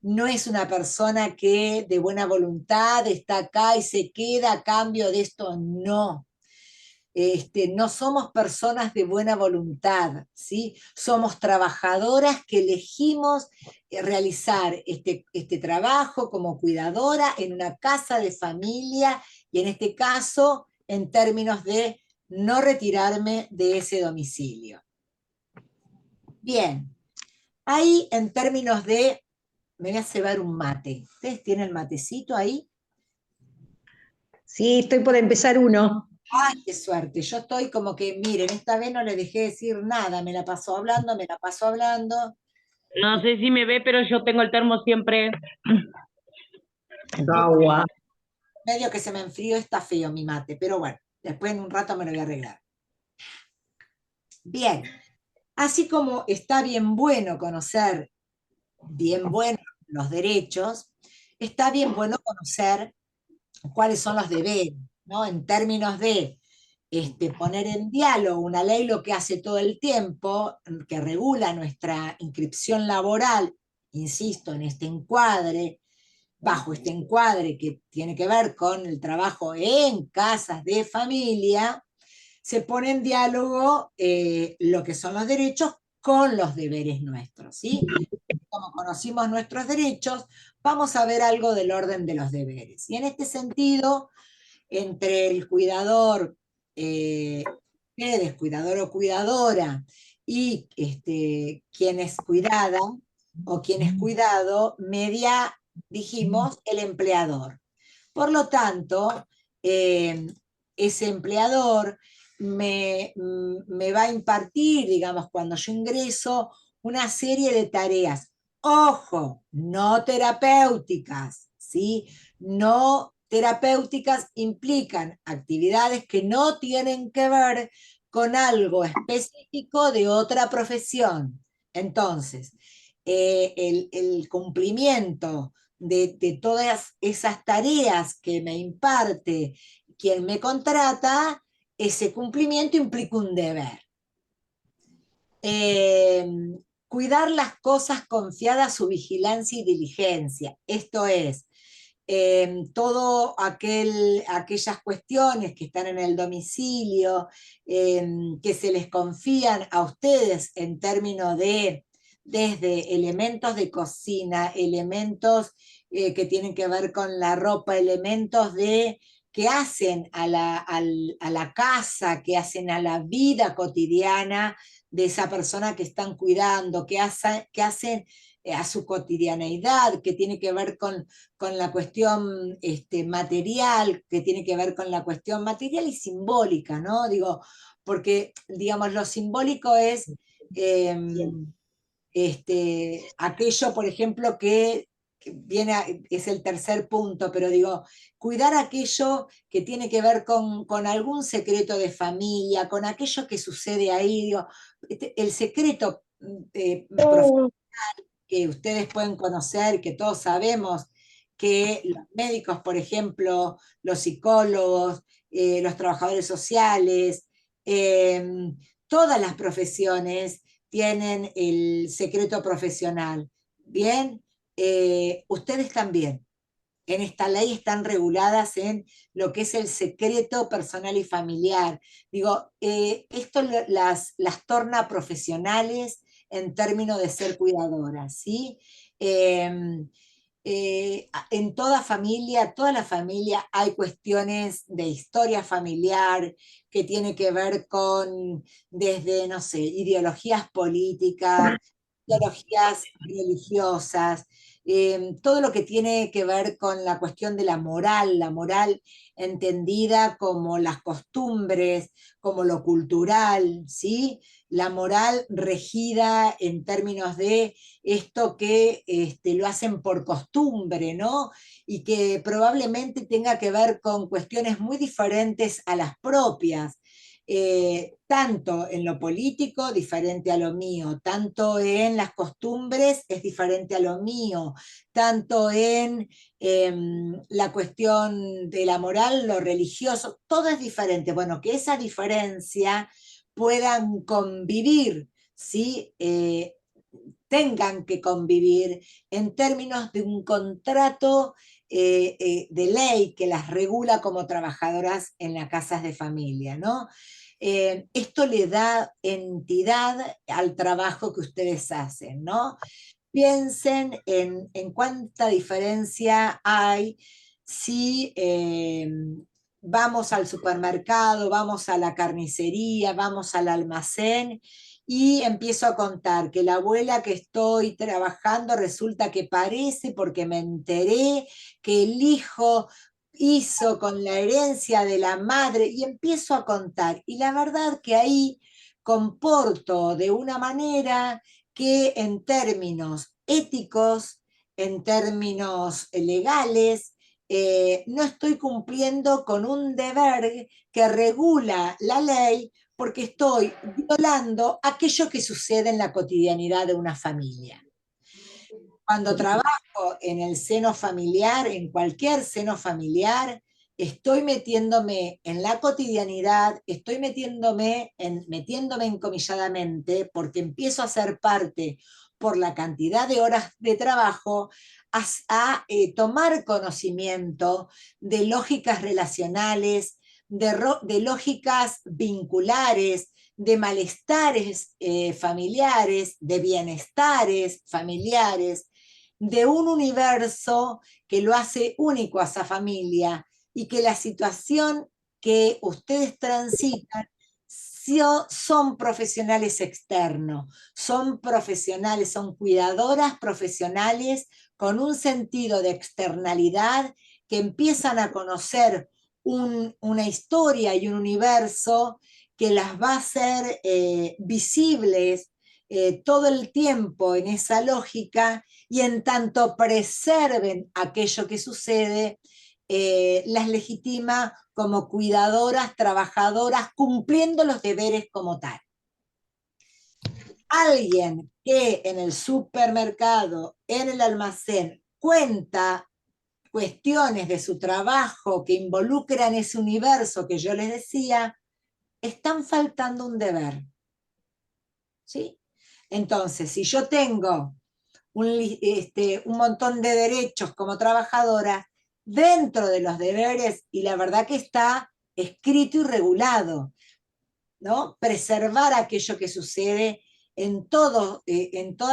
no es una persona que de buena voluntad está acá y se queda a cambio de esto, no. No somos personas de buena voluntad, ¿sí? Somos trabajadoras que elegimos realizar este trabajo como cuidadora en una casa de familia y en este caso en términos de no retirarme de ese domicilio. Bien, ahí en términos de, me voy a cebar un mate. ¿Ustedes tienen el matecito ahí? Sí, estoy por empezar uno. ¡Ay, qué suerte! Yo estoy como que, miren, esta vez no le dejé decir nada, me la pasó hablando, me la pasó hablando. No sé si me ve, pero yo tengo el termo siempre. Agua. Medio que se me enfrió, está feo mi mate, pero bueno, después en un rato me lo voy a arreglar. Bien, así como está bien bueno conocer bien bueno los derechos, está bien bueno conocer cuáles son los deberes, ¿no? En términos de poner en diálogo una ley, lo que hace todo el tiempo, que regula nuestra inscripción laboral, insisto, en este encuadre, bajo este encuadre que tiene que ver con el trabajo en casas de familia, se pone en diálogo lo que son los derechos con los deberes nuestros, ¿sí? Como conocimos nuestros derechos, vamos a ver algo del orden de los deberes. Y en este sentido, entre el cuidador, ustedes, cuidador o cuidadora, y quien es cuidada o quien es cuidado, media, dijimos, el empleador. Por lo tanto, ese empleador me va a impartir, digamos, cuando yo ingreso, una serie de tareas. Ojo, no terapéuticas, ¿sí? No terapéuticas implican actividades que no tienen que ver con algo específico de otra profesión. Entonces, el cumplimiento de todas esas tareas que me imparte quien me contrata, ese cumplimiento implica un deber. Cuidar las cosas confiadas, su vigilancia y diligencia. Esto es, todo aquellas cuestiones que están en el domicilio, que se les confían a ustedes en términos de, desde elementos de cocina, elementos que tienen que ver con la ropa, elementos que hacen a la casa, que hacen a la vida cotidiana de esa persona que están cuidando, que hacen a su cotidianeidad, que tiene que ver con la cuestión material, que tiene que ver con la cuestión material y simbólica, ¿no? Digo, porque, digamos, lo simbólico es aquello, por ejemplo, que es el tercer punto, pero digo, cuidar aquello que tiene que ver con algún secreto de familia, con aquello que sucede ahí, digo, el secreto profesional que ustedes pueden conocer, que todos sabemos, que los médicos, por ejemplo, los psicólogos, los trabajadores sociales, todas las profesiones tienen el secreto profesional. Bien, ustedes también. En esta ley están reguladas en lo que es el secreto personal y familiar. Digo, esto las torna profesionales en términos de ser cuidadoras, ¿sí? En toda la familia hay cuestiones de historia familiar que tiene que ver con, desde, no sé, ideologías políticas, ideologías religiosas, todo lo que tiene que ver con la cuestión de la moral entendida como las costumbres, como lo cultural, ¿sí? La moral regida en términos de esto que lo hacen por costumbre, ¿no? Y que probablemente tenga que ver con cuestiones muy diferentes a las propias. Tanto en lo político, diferente a lo mío, tanto en las costumbres, es diferente a lo mío, tanto en la cuestión de la moral, lo religioso, todo es diferente. Bueno, que esa diferencia puedan convivir, ¿sí? Tengan que convivir en términos de un contrato de ley que las regula como trabajadoras en las casas de familia, ¿no? Esto le da entidad al trabajo que ustedes hacen, ¿no? Piensen en cuánta diferencia hay si vamos al supermercado, vamos a la carnicería, vamos al almacén y empiezo a contar que la abuela que estoy trabajando resulta que parece, porque me enteré que el hijo hizo con la herencia de la madre, y empiezo a contar. Y la verdad que ahí comporto de una manera que en términos éticos, en términos legales, no estoy cumpliendo con un deber que regula la ley, porque estoy violando aquello que sucede en la cotidianidad de una familia. Cuando trabajo en el seno familiar, en cualquier seno familiar, estoy metiéndome en la cotidianidad, estoy metiéndome encomilladamente, porque empiezo a ser parte por la cantidad de horas de trabajo, a tomar conocimiento de lógicas relacionales, de lógicas vinculares, de malestares familiares, de bienestares familiares, de un universo que lo hace único a esa familia, y que la situación que ustedes transitan son profesionales externos, son profesionales, son cuidadoras profesionales con un sentido de externalidad, que empiezan a conocer una historia y un universo que las va a hacer visibles todo el tiempo en esa lógica, y en tanto preserven aquello que sucede, las legitima como cuidadoras, trabajadoras, cumpliendo los deberes como tal. Alguien que en el supermercado, en el almacén, cuenta cuestiones de su trabajo que involucran ese universo que yo les decía, están faltando un deber. ¿Sí? Entonces, si yo tengo un montón de derechos como trabajadora, dentro de los deberes, y la verdad que está escrito y regulado, ¿no? Preservar aquello que sucede en todas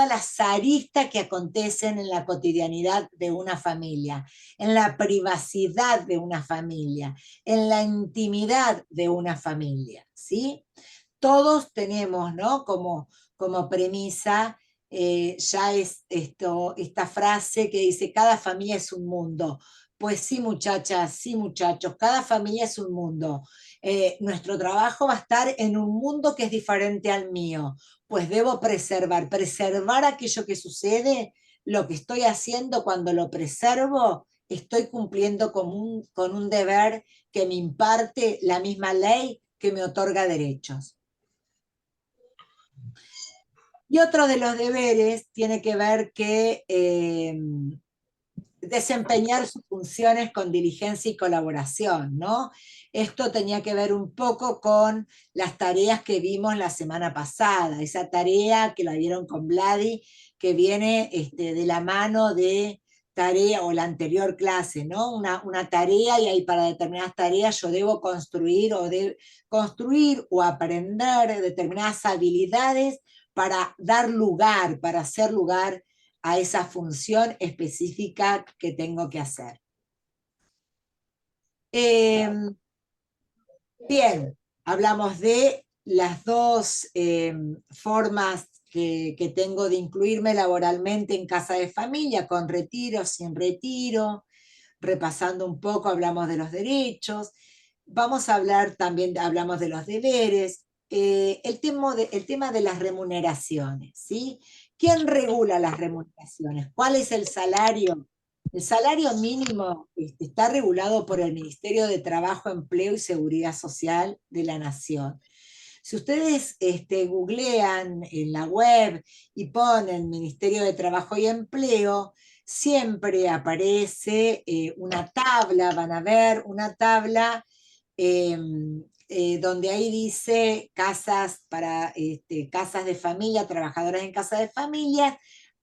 las aristas que acontecen en la cotidianidad de una familia, en la privacidad de una familia, en la intimidad de una familia, ¿sí? Todos tenemos, ¿no? Como premisa, ya es esta frase que dice: cada familia es un mundo. Pues sí, muchachas, sí, muchachos, cada familia es un mundo. Nuestro trabajo va a estar en un mundo que es diferente al mío, pues debo preservar aquello que sucede. Lo que estoy haciendo cuando lo preservo, estoy cumpliendo con un deber que me imparte la misma ley que me otorga derechos. Y otro de los deberes tiene que ver que desempeñar sus funciones con diligencia y colaboración, ¿no? Esto tenía que ver un poco con las tareas que vimos la semana pasada, esa tarea que la vieron con Vladi, que viene de la mano de tarea, o la anterior clase, ¿no? Una tarea, y ahí para determinadas tareas yo debo construir o aprender determinadas habilidades para dar lugar, para hacer lugar a esa función específica que tengo que hacer. Bien, hablamos de las dos formas que tengo de incluirme laboralmente en casa de familia, con retiro, sin retiro. Repasando un poco, hablamos de los derechos. Vamos a hablar también, hablamos de los deberes. El tema de las remuneraciones, ¿sí? ¿Quién regula las remuneraciones? ¿Cuál es el salario? El salario mínimo está regulado por el Ministerio de Trabajo, Empleo y Seguridad Social de la Nación. Si ustedes googlean en la web y ponen Ministerio de Trabajo y Empleo, siempre aparece una tabla, van a ver una tabla donde ahí dice casas casas de familia, trabajadoras en casas de familia.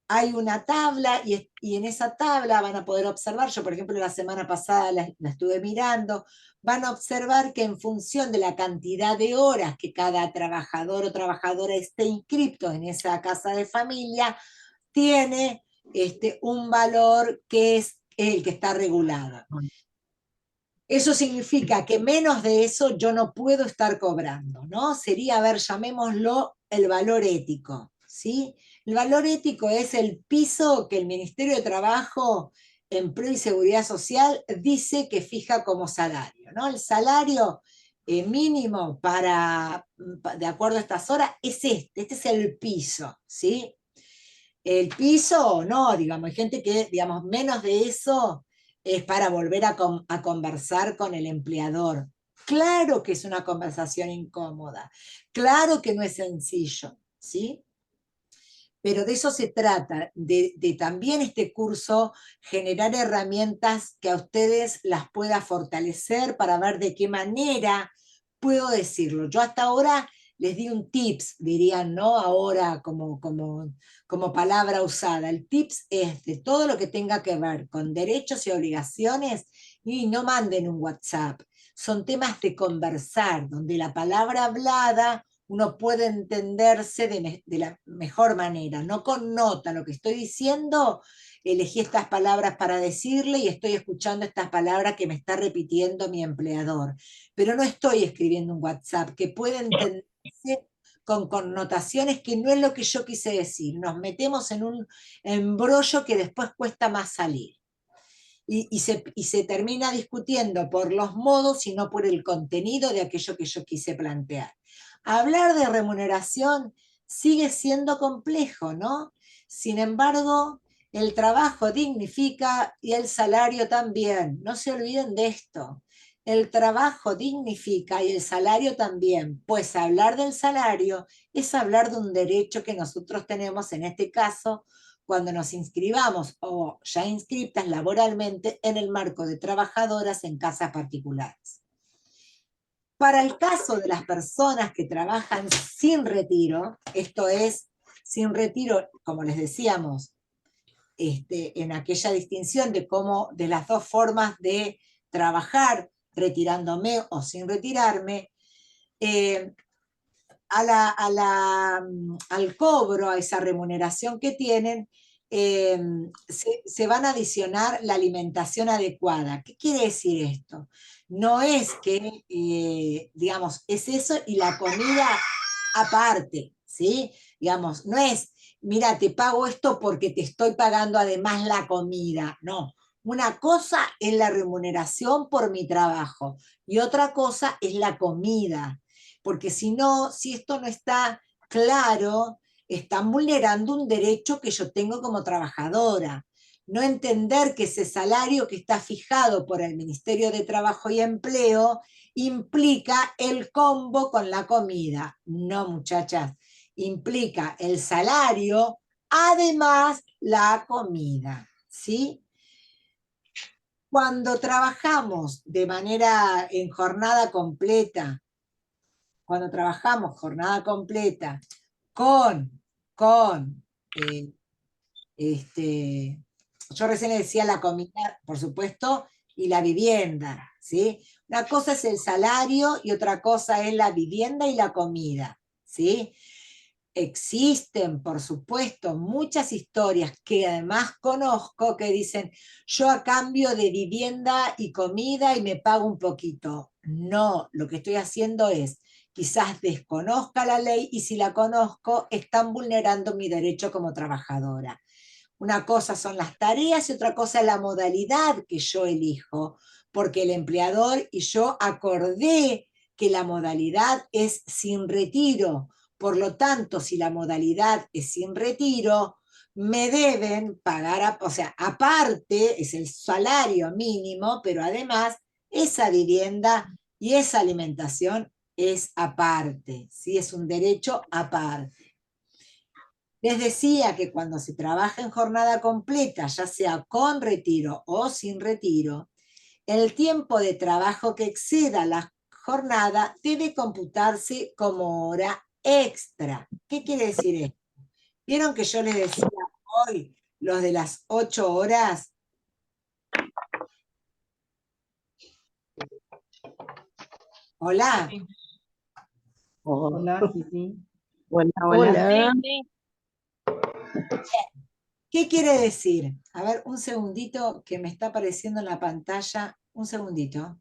Hay una tabla, y en esa tabla van a poder observar, yo por ejemplo la semana pasada la estuve mirando, van a observar que en función de la cantidad de horas que cada trabajador o trabajadora esté inscripto en esa casa de familia, tiene un valor que es el que está regulado. Eso significa que menos de eso yo no puedo estar cobrando, ¿no? Sería, a ver, llamémoslo el valor ético, ¿sí? El valor ético es el piso que el Ministerio de Trabajo, Empleo y Seguridad Social dice que fija como salario, ¿no? El salario mínimo de acuerdo a estas horas es este es el piso, ¿sí? El piso, no, digamos, hay gente que, digamos, menos de eso es para volver a conversar con el empleador. Claro que es una conversación incómoda, claro que no es sencillo, ¿sí? Pero de eso se trata, de también este curso generar herramientas que a ustedes las pueda fortalecer para ver de qué manera puedo decirlo. Yo hasta ahora les di un tips, dirían, ¿no? Ahora como palabra usada. El tips es de todo lo que tenga que ver con derechos y obligaciones, y no manden un WhatsApp. Son temas de conversar, donde la palabra hablada uno puede entenderse de la mejor manera, no connota lo que estoy diciendo, elegí estas palabras para decirle y estoy escuchando estas palabras que me está repitiendo mi empleador, pero no estoy escribiendo un WhatsApp que puede entenderse con connotaciones que no es lo que yo quise decir, nos metemos en un embrollo que después cuesta más salir. Y se termina discutiendo por los modos y no por el contenido de aquello que yo quise plantear. Hablar de remuneración sigue siendo complejo, ¿no? Sin embargo, el trabajo dignifica y el salario también. No se olviden de esto. El trabajo dignifica y el salario también, pues hablar del salario es hablar de un derecho que nosotros tenemos, en este caso, cuando nos inscribamos o ya inscriptas laboralmente en el marco de trabajadoras en casas particulares. Para el caso de las personas que trabajan sin retiro, esto es, sin retiro, como les decíamos, en aquella distinción de las dos formas de trabajar, retirándome o sin retirarme, al cobro, a esa remuneración que tienen, se van a adicionar la alimentación adecuada. ¿Qué quiere decir esto? No es que, digamos, es eso y la comida aparte, ¿sí? Digamos, no es, mira, te pago esto porque te estoy pagando además la comida, no. Una cosa es la remuneración por mi trabajo y otra cosa es la comida, porque si no, si esto no está claro, están vulnerando un derecho que yo tengo como trabajadora. No entender que ese salario que está fijado por el Ministerio de Trabajo y Empleo implica el combo con la comida. No, muchachas, implica el salario, además la comida, ¿sí? Cuando trabajamos de manera en jornada completa, cuando trabajamos jornada completa con yo recién le decía la comida, por supuesto, y la vivienda, ¿sí? Una cosa es el salario y otra cosa es la vivienda y la comida, ¿sí? Existen, por supuesto, muchas historias que además conozco que dicen, yo a cambio de vivienda y comida y me pago un poquito. No, lo que estoy haciendo es, quizás desconozca la ley y si la conozco, están vulnerando mi derecho como trabajadora. Una cosa son las tareas y otra cosa es la modalidad que yo elijo, porque el empleador y yo acordé que la modalidad es sin retiro. Por lo tanto, si la modalidad es sin retiro, me deben pagar, o sea, aparte, es el salario mínimo, pero además esa vivienda y esa alimentación es aparte, ¿sí? Es un derecho aparte. Les decía que cuando se trabaja en jornada completa, ya sea con retiro o sin retiro, el tiempo de trabajo que exceda la jornada debe computarse como hora extra. ¿Qué quiere decir esto? ¿Vieron que yo les decía hoy los de las 8 horas? Hola. Hola, sí, sí. Hola, Hola. ¿Qué quiere decir? A ver, un segundito que me está apareciendo en la pantalla. Un segundito.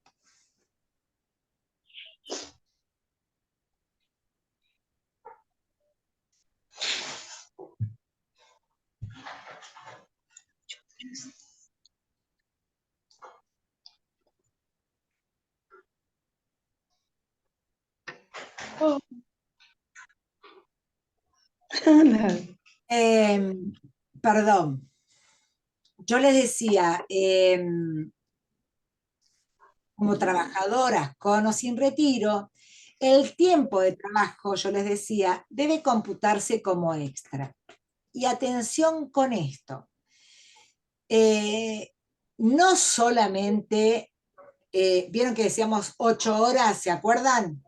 Perdón. Yo les decía, como trabajadoras con o sin retiro, el tiempo de trabajo, yo les decía, debe computarse como extra. y atención con esto. No solamente, vieron que decíamos 8 horas, ¿se acuerdan?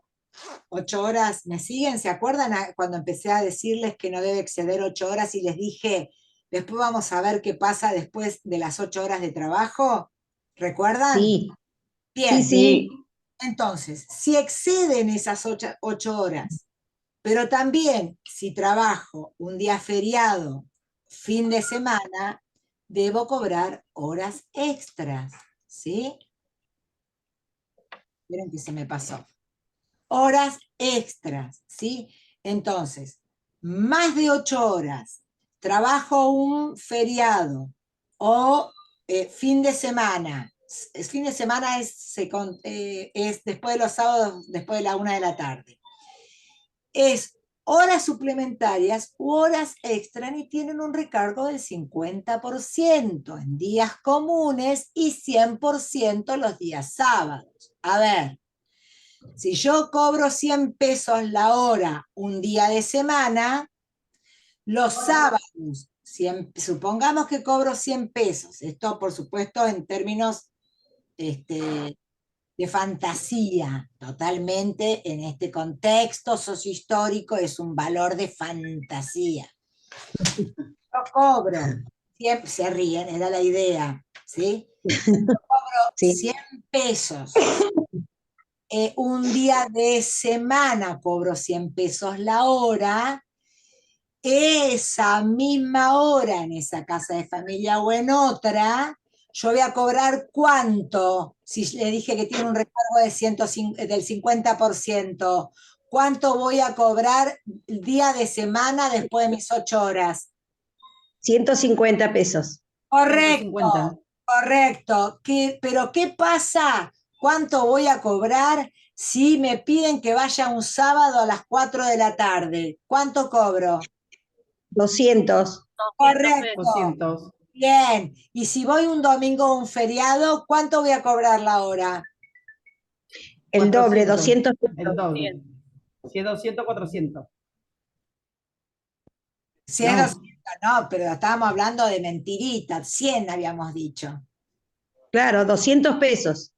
8 horas, ¿me siguen? ¿Se acuerdan cuando empecé a decirles que no debe exceder 8 horas y les dije, después vamos a ver qué pasa después de las 8 horas de trabajo? ¿Recuerdan? Sí, Bien. sí. Entonces, si exceden esas 8 horas, pero también si trabajo un día feriado, fin de semana, debo cobrar horas extras, ¿sí? Miren que se me pasó. Horas extras, ¿sí? Entonces, más de 8 horas, trabajo un feriado o fin de semana. Fin de semana es después de los sábados, después de la 1 de la tarde. Es horas suplementarias u horas extras y tienen un recargo del 50% en días comunes y 100% los días sábados. A ver, si yo cobro 100 pesos la hora un día de semana, los sábados, supongamos que cobro 100 pesos, esto por supuesto en términos de fantasía, totalmente en este contexto sociohistórico es un valor de fantasía. Yo cobro, siempre se ríen, era la idea, ¿sí? Yo cobro 100 pesos. Un día de semana cobro 100 pesos la hora, esa misma hora en esa casa de familia o en otra, yo voy a cobrar ¿cuánto? Si le dije que tiene un recargo del 50%, ¿cuánto voy a cobrar el día de semana después de mis 8 horas? 150 pesos. Correcto, 150. correcto. Pero ¿qué pasa? ¿Cuánto voy a cobrar si me piden que vaya un sábado a las 4 de la tarde? ¿Cuánto cobro? 200. Correcto. 200. Bien. Y si voy un domingo o un feriado, ¿cuánto voy a cobrar la hora? El doble, 400. 200 El pesos. doble. Si es 200, 400. Si es No. 200, no, pero estábamos hablando de mentiritas, 100 habíamos dicho. Claro, 200 pesos.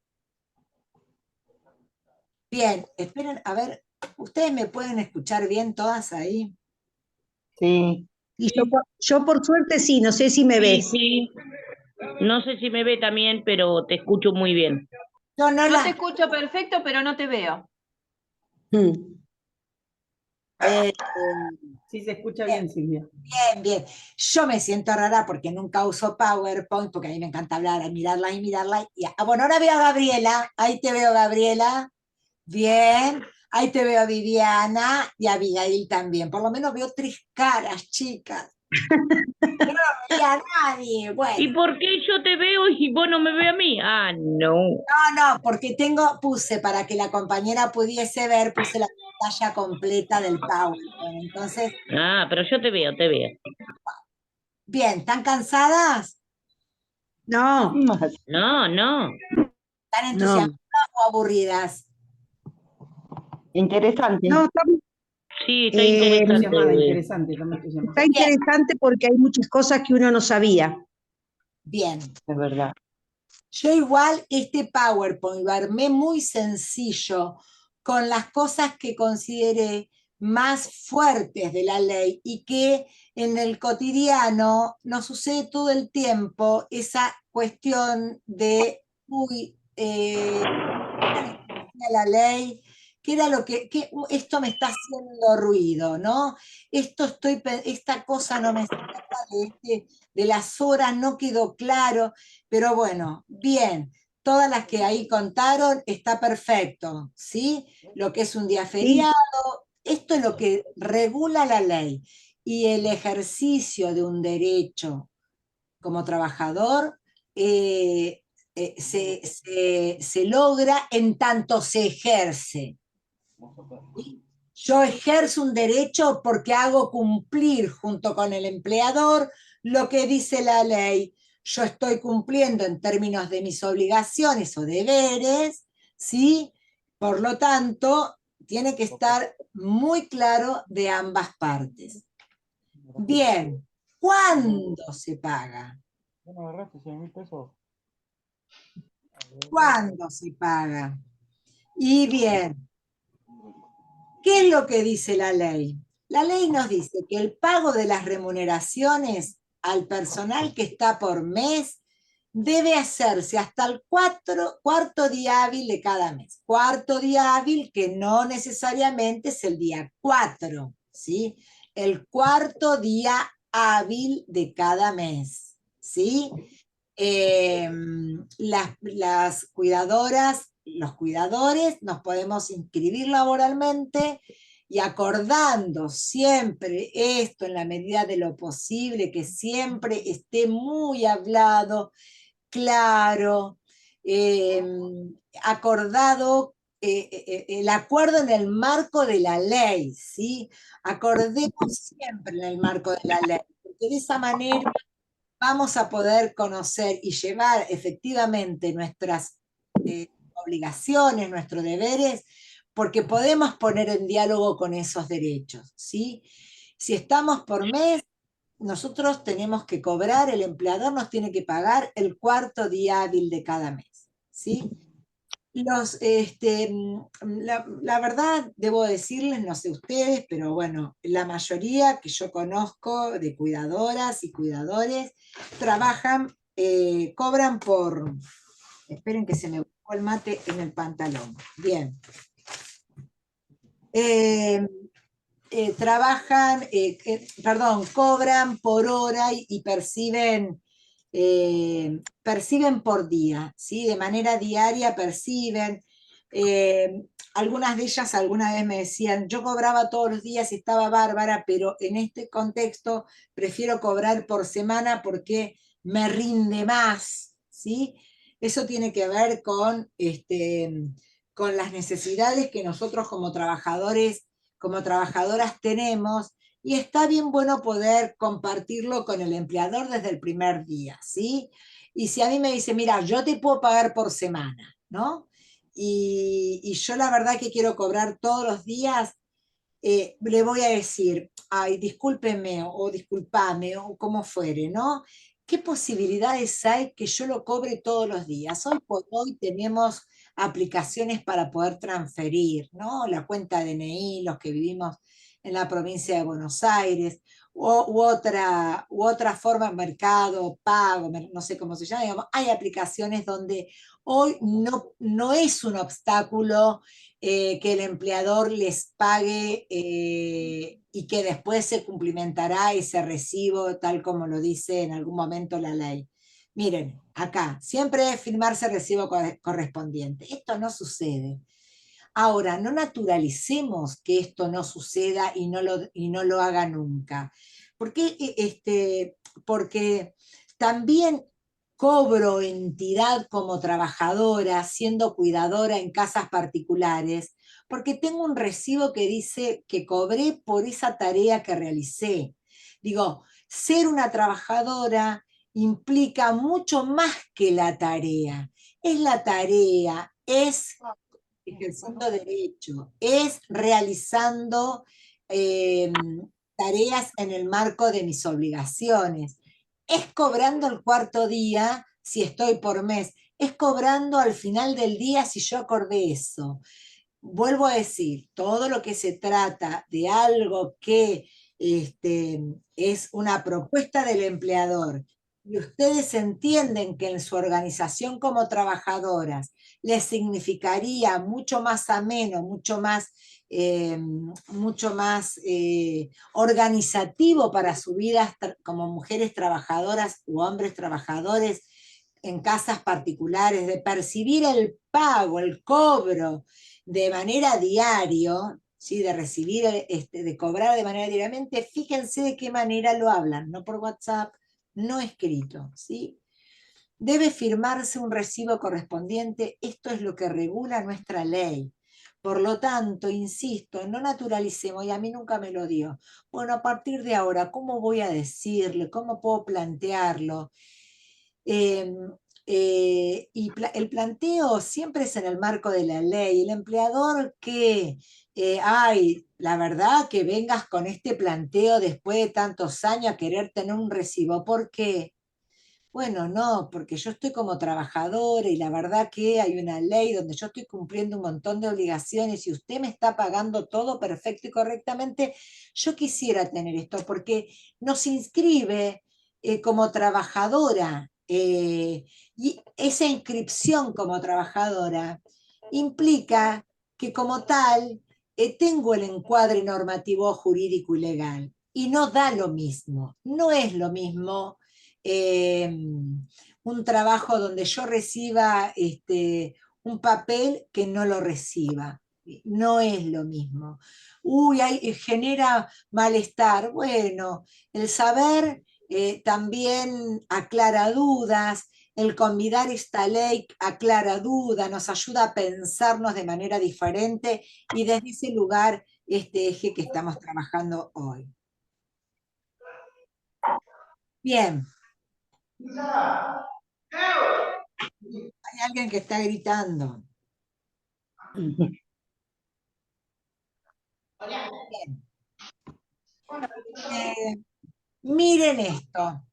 Bien, esperen, a ver, ¿ustedes me pueden escuchar bien todas ahí? Sí. Y yo por suerte sí, no sé si me Sí, ves. sí. No sé si me ve también, pero te escucho muy bien. Yo no Yo te escucho perfecto, pero no te veo. Sí, se escucha bien, Silvia. Bien, bien. Yo me siento rara porque nunca uso PowerPoint, porque a mí me encanta hablar, mirarla y mirarla. Bueno, ahora veo a Gabriela, ahí te veo, Gabriela. Bien, ahí te veo a Viviana y a Abigail también. Por lo menos veo 3 caras, chicas. Yo no veía a nadie. Bueno. ¿Y por qué yo te veo y vos no me ves a mí? Ah, no. No, porque puse para que la compañera pudiese ver, puse la pantalla completa del PowerPoint. Entonces, Ah, pero yo te veo, te veo. bien, ¿están cansadas? No, No, no. ¿Están entusiasmadas o aburridas? interesante. No, Sí, está Entusiasmada, interesante. interesante, está muy entusiasmada. está interesante porque hay muchas cosas que uno no sabía. Bien. Es verdad. Yo igual este PowerPoint lo armé muy sencillo, con las cosas que consideré más fuertes de la ley y que en el cotidiano nos sucede todo el tiempo esa cuestión de, la ley, que era lo que esto me está haciendo ruido, ¿no? Esta cosa no me saca de las horas, no quedó claro, pero bueno, bien, todas las que ahí contaron está perfecto, ¿sí? Lo que es un día feriado, esto es lo que regula la ley, y el ejercicio de un derecho como trabajador se logra en tanto se ejerce. Yo ejerzo un derecho porque hago cumplir junto con el empleador lo que dice la ley. Yo estoy cumpliendo en términos de mis obligaciones o deberes, ¿sí? Por lo tanto, tiene que estar muy claro de ambas partes. Bien, ¿Cuándo se paga? Bueno, agarraste 100.000 pesos. ¿Cuándo se paga? Y bien, ¿qué es lo que dice la ley? La ley nos dice que el pago de las remuneraciones al personal que está por mes debe hacerse hasta el cuarto día hábil de cada mes. Cuarto día hábil que no necesariamente es el día 4, ¿sí? El cuarto día hábil de cada mes, ¿sí? Las cuidadoras, los cuidadores, nos podemos inscribir laboralmente y acordando siempre esto en la medida de lo posible, que siempre esté muy hablado, claro, acordado, el acuerdo en el marco de la ley, ¿sí? Acordemos siempre en el marco de la ley, porque de esa manera vamos a poder conocer y llevar efectivamente nuestras obligaciones, nuestros deberes, porque podemos poner en diálogo con esos derechos, ¿sí? Si estamos por mes, nosotros tenemos que cobrar, el empleador nos tiene que pagar el cuarto día hábil de cada mes, ¿sí? La verdad, debo decirles, no sé ustedes, pero bueno, la mayoría que yo conozco de cuidadoras y cuidadores trabajan, cobran por, esperen que se me buscó el mate en el pantalón, bien. Cobran por hora y perciben por día, ¿sí? De manera diaria perciben. Algunas de ellas alguna vez me decían, yo cobraba todos los días y estaba bárbara, pero en este contexto prefiero cobrar por semana porque me rinde más, ¿sí? Eso tiene que ver con las necesidades que nosotros como trabajadores, como trabajadoras tenemos, y está bien bueno poder compartirlo con el empleador desde el primer día, ¿sí? Y si a mí me dice, mira, yo te puedo pagar por semana, ¿no? Y yo la verdad que quiero cobrar todos los días, le voy a decir, ay, discúlpeme o discúlpame o como fuere, ¿no? ¿Qué posibilidades hay que yo lo cobre todos los días? Hoy por hoy tenemos aplicaciones para poder transferir, ¿no? La cuenta DNI, los que vivimos en la provincia de Buenos Aires, u otra forma, mercado, pago, no sé cómo se llama, digamos, hay aplicaciones donde hoy no es un obstáculo que el empleador les pague y que después se cumplimentará ese recibo tal como lo dice en algún momento la ley. Miren, acá, siempre es firmarse el recibo correspondiente. Esto no sucede. Ahora, no naturalicemos que esto no suceda y no lo haga nunca. Porque también cobro entidad como trabajadora, siendo cuidadora en casas particulares, porque tengo un recibo que dice que cobré por esa tarea que realicé. Digo, ser una trabajadora implica mucho más que la tarea. Es la tarea, es ejerciendo derecho, es realizando tareas en el marco de mis obligaciones, es cobrando el cuarto día si estoy por mes, es cobrando al final del día si yo acordé eso. Vuelvo a decir, todo lo que se trata de algo que es una propuesta del empleador y ustedes entienden que en su organización como trabajadoras les significaría mucho más ameno, mucho más organizativo para su vida como mujeres trabajadoras u hombres trabajadores en casas particulares, de percibir el pago, el cobro de manera diaria, ¿sí? De recibir, de cobrar de manera diariamente, fíjense de qué manera lo hablan, no por WhatsApp, no escrito, ¿sí? Debe firmarse un recibo correspondiente, esto es lo que regula nuestra ley. Por lo tanto, insisto, no naturalicemos, y a mí nunca me lo dio. Bueno, a partir de ahora, ¿cómo voy a decirle? ¿Cómo puedo plantearlo? Y el planteo siempre es en el marco de la ley. El empleador que Ay, la verdad que vengas con este planteo después de tantos años a querer tener un recibo. ¿Por qué? Bueno, no, porque yo estoy como trabajadora y la verdad que hay una ley donde yo estoy cumpliendo un montón de obligaciones y usted me está pagando todo perfecto y correctamente. Yo quisiera tener esto porque nos inscribe como trabajadora y esa inscripción como trabajadora implica que como tal tengo el encuadre normativo jurídico y legal y no da lo mismo, no es lo mismo un trabajo donde yo reciba un papel que no lo reciba. No es lo mismo. Uy, genera malestar. Bueno, el saber también aclara dudas, el convidar esta ley aclara dudas, nos ayuda a pensarnos de manera diferente y desde ese lugar este eje que estamos trabajando hoy. Bien. Hay alguien que está gritando. Bien. Miren esto.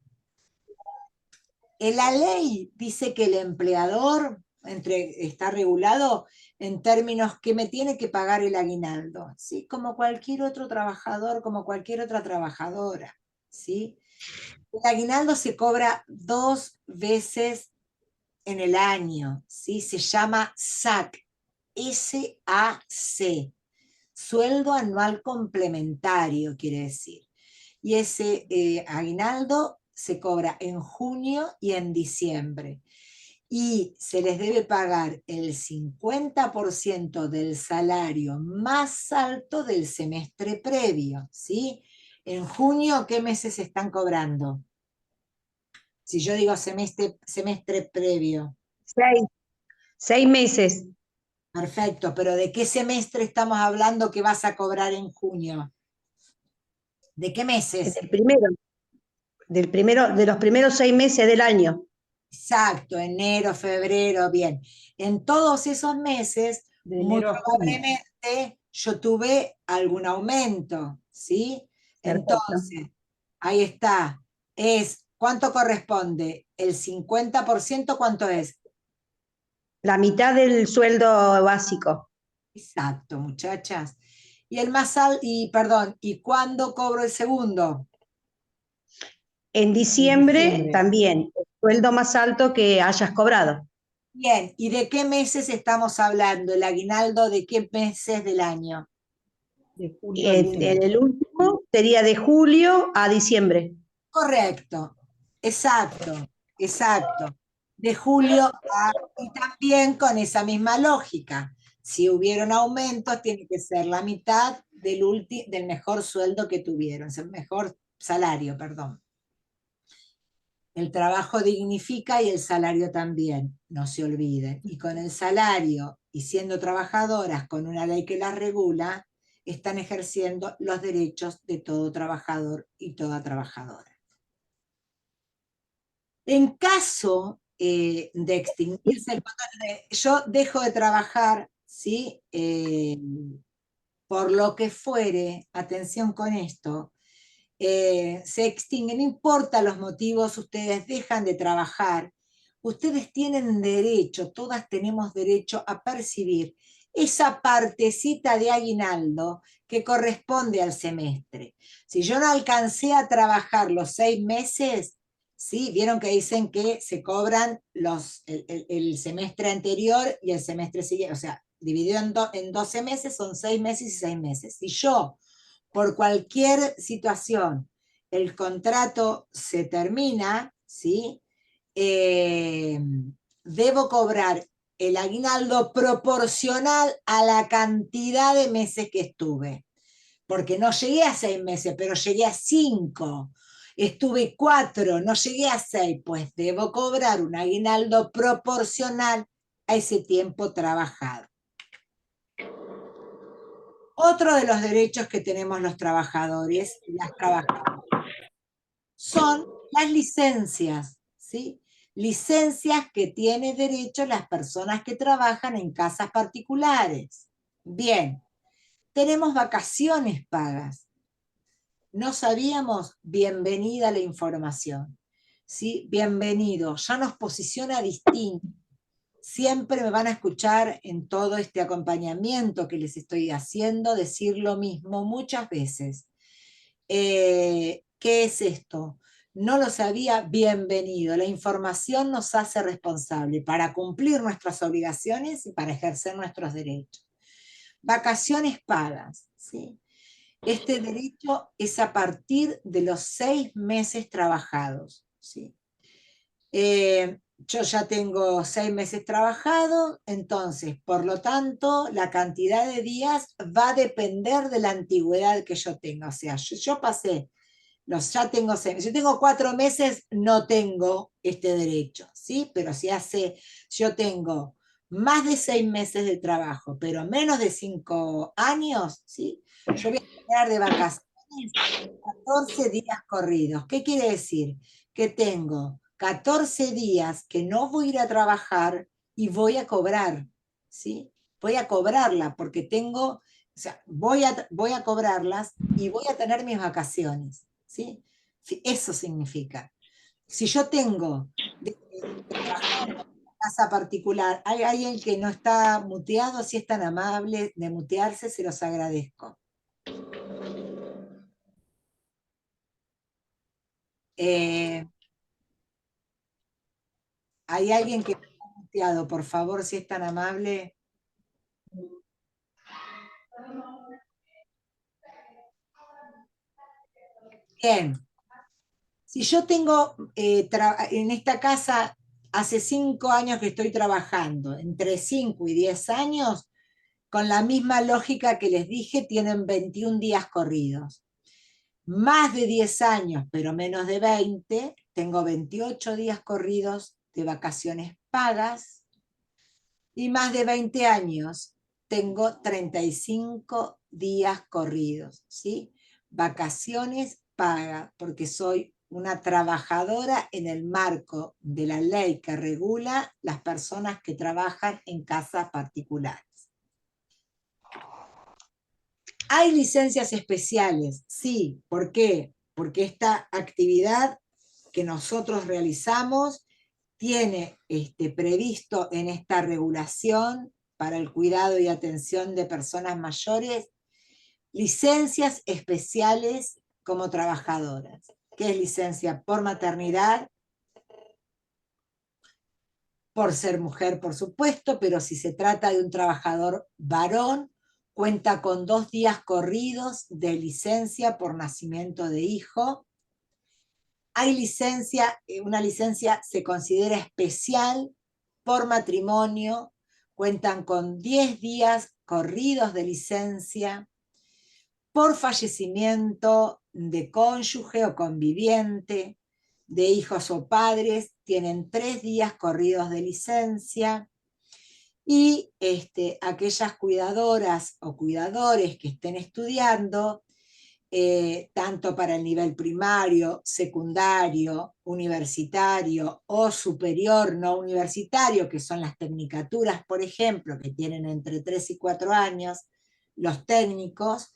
La ley dice que el empleador está regulado en términos que me tiene que pagar el aguinaldo, ¿sí? Como cualquier otro trabajador, como cualquier otra trabajadora, ¿sí? El aguinaldo se cobra 2 veces en el año, ¿sí? Se llama SAC, S-A-C, sueldo anual complementario, quiere decir. Y ese aguinaldo se cobra en junio y en diciembre. Y se les debe pagar el 50% del salario más alto del semestre previo, ¿sí? En junio, ¿qué meses están cobrando? Si yo digo semestre previo. 6 meses. Perfecto, pero ¿de qué semestre estamos hablando que vas a cobrar en junio? ¿De qué meses? De los primeros 6 meses del año. Exacto, enero, febrero, bien. En todos esos meses, De muy enero a junio. probablemente yo tuve algún aumento, ¿sí? Perfecto. Entonces, ahí está. ¿Cuánto corresponde? ¿El 50% cuánto es? La mitad del sueldo básico. Exacto, muchachas. ¿Y cuándo cobro el segundo? En diciembre, diciembre. también, el sueldo más alto que hayas cobrado. Bien, ¿y de qué meses estamos hablando? ¿El aguinaldo de qué meses del año? De julio a diciembre. En el último sería de julio a diciembre. Correcto, exacto, exacto. De julio y también con esa misma lógica. Si hubieron aumentos, tiene que ser la mitad del mejor sueldo que tuvieron, el mejor salario, perdón. El trabajo dignifica y el salario también, no se olviden. Y con el salario y siendo trabajadoras con una ley que las regula, están ejerciendo los derechos de todo trabajador y toda trabajadora. En caso de extinguirse, yo dejo de trabajar, ¿sí? Por lo que fuere, atención con esto, se extingue, no importa los motivos, ustedes dejan de trabajar, ustedes tienen derecho, todas tenemos derecho a percibir esa partecita de aguinaldo que corresponde al semestre. Si yo no alcancé a trabajar los 6 meses, ¿sí? Vieron que dicen que se cobran el semestre anterior y el semestre siguiente, o sea, dividido en 12 meses, son 6 meses y 6 meses. Si yo por cualquier situación el contrato se termina, ¿sí? Debo cobrar el aguinaldo proporcional a la cantidad de meses que estuve. Porque no llegué a 6 meses, pero llegué a 5. Estuve 4, no llegué a 6, pues debo cobrar un aguinaldo proporcional a ese tiempo trabajado. Otro de los derechos que tenemos los trabajadores y las trabajadoras son las licencias, ¿sí? Licencias que tienen derecho las personas que trabajan en casas particulares. Bien, Tenemos vacaciones pagas. No sabíamos, bienvenida a la información. ¿Sí? Bienvenido, ya nos posiciona distinto. Siempre me van a escuchar en todo este acompañamiento que les estoy haciendo decir lo mismo muchas veces. ¿Qué es esto? No lo sabía, bienvenido. La información nos hace responsable para cumplir nuestras obligaciones y para ejercer nuestros derechos. Vacaciones pagas, ¿sí? Este derecho es a partir de los 6 meses trabajados, ¿sí? Yo ya tengo 6 meses trabajados, entonces, por lo tanto, la cantidad de días va a depender de la antigüedad que yo tenga. O sea, yo pasé, ya tengo 6, yo tengo 4 meses, no tengo este derecho, ¿sí? Pero si yo tengo más de 6 meses de trabajo, pero menos de 5 años, ¿sí? Yo voy a tener de vacaciones 14 días corridos. ¿Qué quiere decir? Que tengo 14 días que no voy a ir a trabajar y voy a cobrar, ¿sí? Voy a cobrarla porque tengo, o sea, voy a cobrarlas y voy a tener mis vacaciones, ¿sí? Eso significa. Si yo tengo de trabajar en una casa particular, ¿hay alguien que no está muteado? Si es tan amable de mutearse, se los agradezco. ¿Hay alguien que está muteado? Por favor, si es tan amable. Bien. Si yo tengo en esta casa, hace 5 años que estoy trabajando, entre 5 y 10 años, con la misma lógica que les dije, tienen 21 días corridos. Más de 10 años, pero menos de 20, tengo 28 días corridos de vacaciones pagas, y más de 20 años, tengo 35 días corridos, ¿sí? Vacaciones pagas, porque soy una trabajadora en el marco de la ley que regula las personas que trabajan en casas particulares. ¿Hay licencias especiales? Sí. ¿Por qué? Porque esta actividad que nosotros realizamos tiene previsto en esta regulación para el cuidado y atención de personas mayores licencias especiales como trabajadoras. ¿Qué es licencia? Por maternidad, por ser mujer, por supuesto, pero si se trata de un trabajador varón, cuenta con 2 días corridos de licencia por nacimiento de hijo. Hay licencia, una licencia se considera especial por matrimonio, cuentan con 10 días corridos de licencia. Por fallecimiento de cónyuge o conviviente, de hijos o padres, tienen 3 días corridos de licencia. Y aquellas cuidadoras o cuidadores que estén estudiando, tanto para el nivel primario, secundario, universitario o superior no universitario, que son las tecnicaturas, por ejemplo, que tienen entre 3 y 4 años, los técnicos,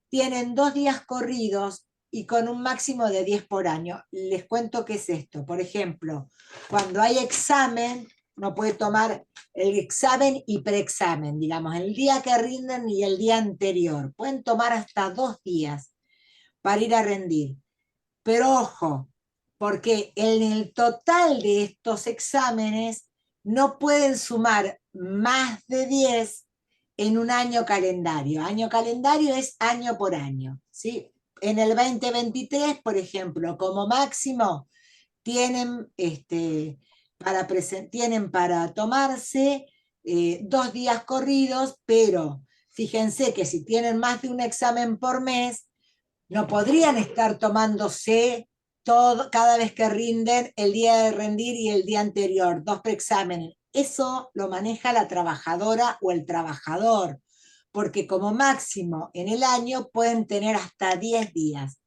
tienen 2 días corridos y con un máximo de 10 por año. Les cuento qué es esto. Por ejemplo, cuando hay examen, no puede tomar el examen y preexamen, digamos, el día que rinden y el día anterior. Pueden tomar hasta 2 días para ir a rendir. Pero ojo, porque en el total de estos exámenes no pueden sumar más de 10 en un año calendario. Año calendario es año por año, ¿sí? En el 2023, por ejemplo, como máximo, tienen para tomarse 2 días corridos, pero fíjense que si tienen más de un examen por mes, no podrían estar tomándose cada vez que rinden el día de rendir y el día anterior, 2 preexámenes. Eso lo maneja la trabajadora o el trabajador, porque como máximo en el año pueden tener hasta 10 días.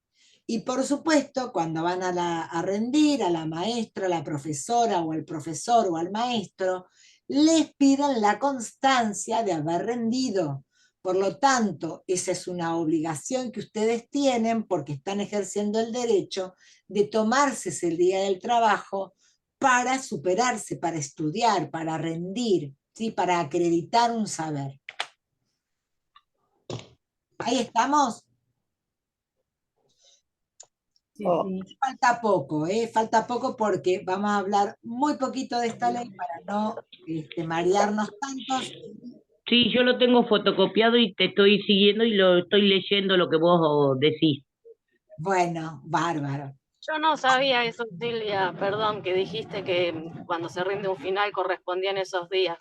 Y por supuesto, cuando van a rendir, a la maestra, a la profesora o al profesor o al maestro, les piden la constancia de haber rendido, Por lo tanto, esa es una obligación que ustedes tienen porque están ejerciendo el derecho de tomarse ese día del trabajo para superarse, para estudiar, para rendir, ¿sí? Para acreditar un saber. ¿Ahí estamos? Sí, sí. Falta poco, falta poco porque vamos a hablar muy poquito de esta ley para no marearnos tantos. Sí, yo lo tengo fotocopiado y te estoy siguiendo y lo estoy leyendo lo que vos decís. Bueno, bárbaro. Yo no sabía eso, Silvia, perdón, que dijiste que cuando se rinde un final correspondían esos días,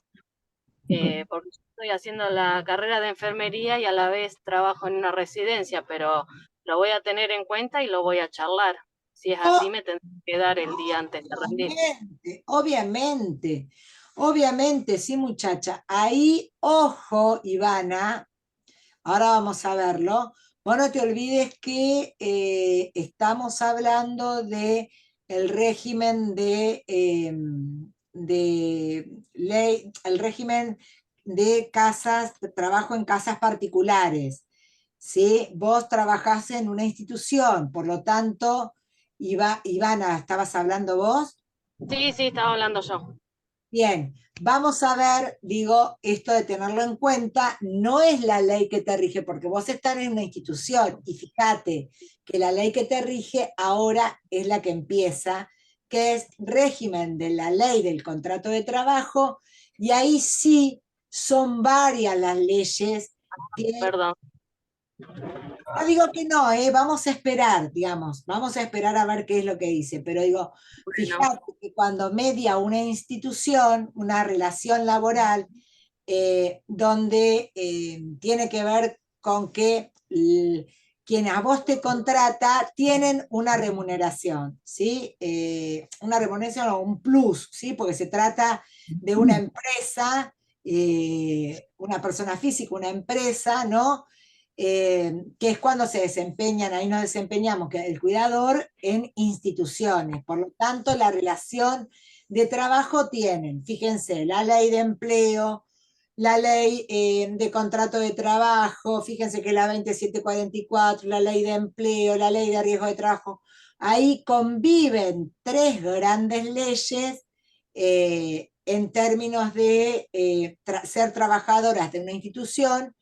porque yo estoy haciendo la carrera de enfermería y a la vez trabajo en una residencia, pero lo voy a tener en cuenta y lo voy a charlar. Si es así, me tendré que dar el día antes de rendir. Obviamente, obviamente, sí, muchacha. Ahí, ojo, Ivana, ahora vamos a verlo. Vos no te olvides que estamos hablando de el régimen de ley, el régimen de casas, de trabajo en casas particulares. ¿Sí? Vos trabajás en una institución, por lo tanto, Ivana, ¿estabas hablando vos? Sí, sí, estaba hablando yo. Bien, vamos a ver, digo, esto de tenerlo en cuenta, no es la ley que te rige, porque vos estás en una institución, y fíjate que la ley que te rige ahora es la que empieza, que es régimen de la ley del contrato de trabajo, y ahí sí son varias las leyes que... Perdón. No digo que no, vamos a esperar, digamos, vamos a esperar a ver qué es lo que dice, pero digo, fíjate que cuando media una institución, una relación laboral, donde tiene que ver con que quien a vos te contrata tienen una remuneración, ¿sí? Una remuneración o un plus, ¿sí? Porque se trata de una empresa, una persona física, una empresa, ¿no? Que es cuando se desempeñan, ahí nos desempeñamos, que el cuidador en instituciones. Por lo tanto, la relación de trabajo tienen, fíjense, la ley de empleo, la ley de contrato de trabajo, fíjense que la 2744, la ley de empleo, la ley de riesgo de trabajo, ahí conviven tres grandes leyes en términos de ser trabajadoras de una institución,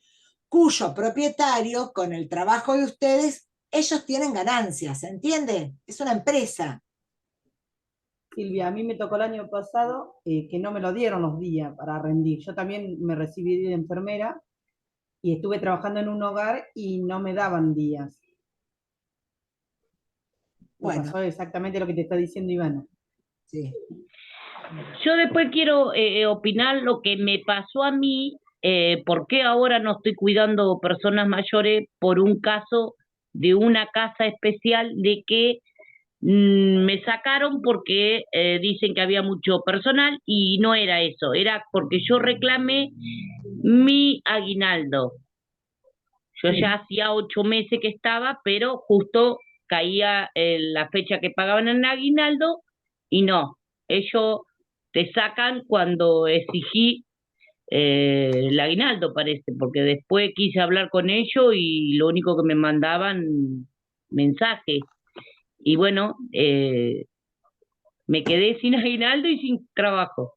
cuyo propietario, con el trabajo de ustedes, ellos tienen ganancias, ¿se entiende? Es una empresa. Silvia, a mí me tocó el año pasado que no me lo dieron los días para rendir. Yo también me recibí de enfermera y estuve trabajando en un hogar y no me daban días. Bueno. Me pasó exactamente lo que te está diciendo Ivana. Sí. Yo después quiero opinar lo que me pasó a mí, por qué ahora no estoy cuidando personas mayores por un caso de una casa especial de que me sacaron porque dicen que había mucho personal y no era eso, era porque yo reclamé mi aguinaldo. Yo ya hacía 8 meses que estaba, pero justo caía la fecha que pagaban el aguinaldo y no, ellos te sacan cuando exigí el aguinaldo, parece, porque después quise hablar con ellos y lo único que me mandaban mensajes. Y bueno, me quedé sin aguinaldo y sin trabajo.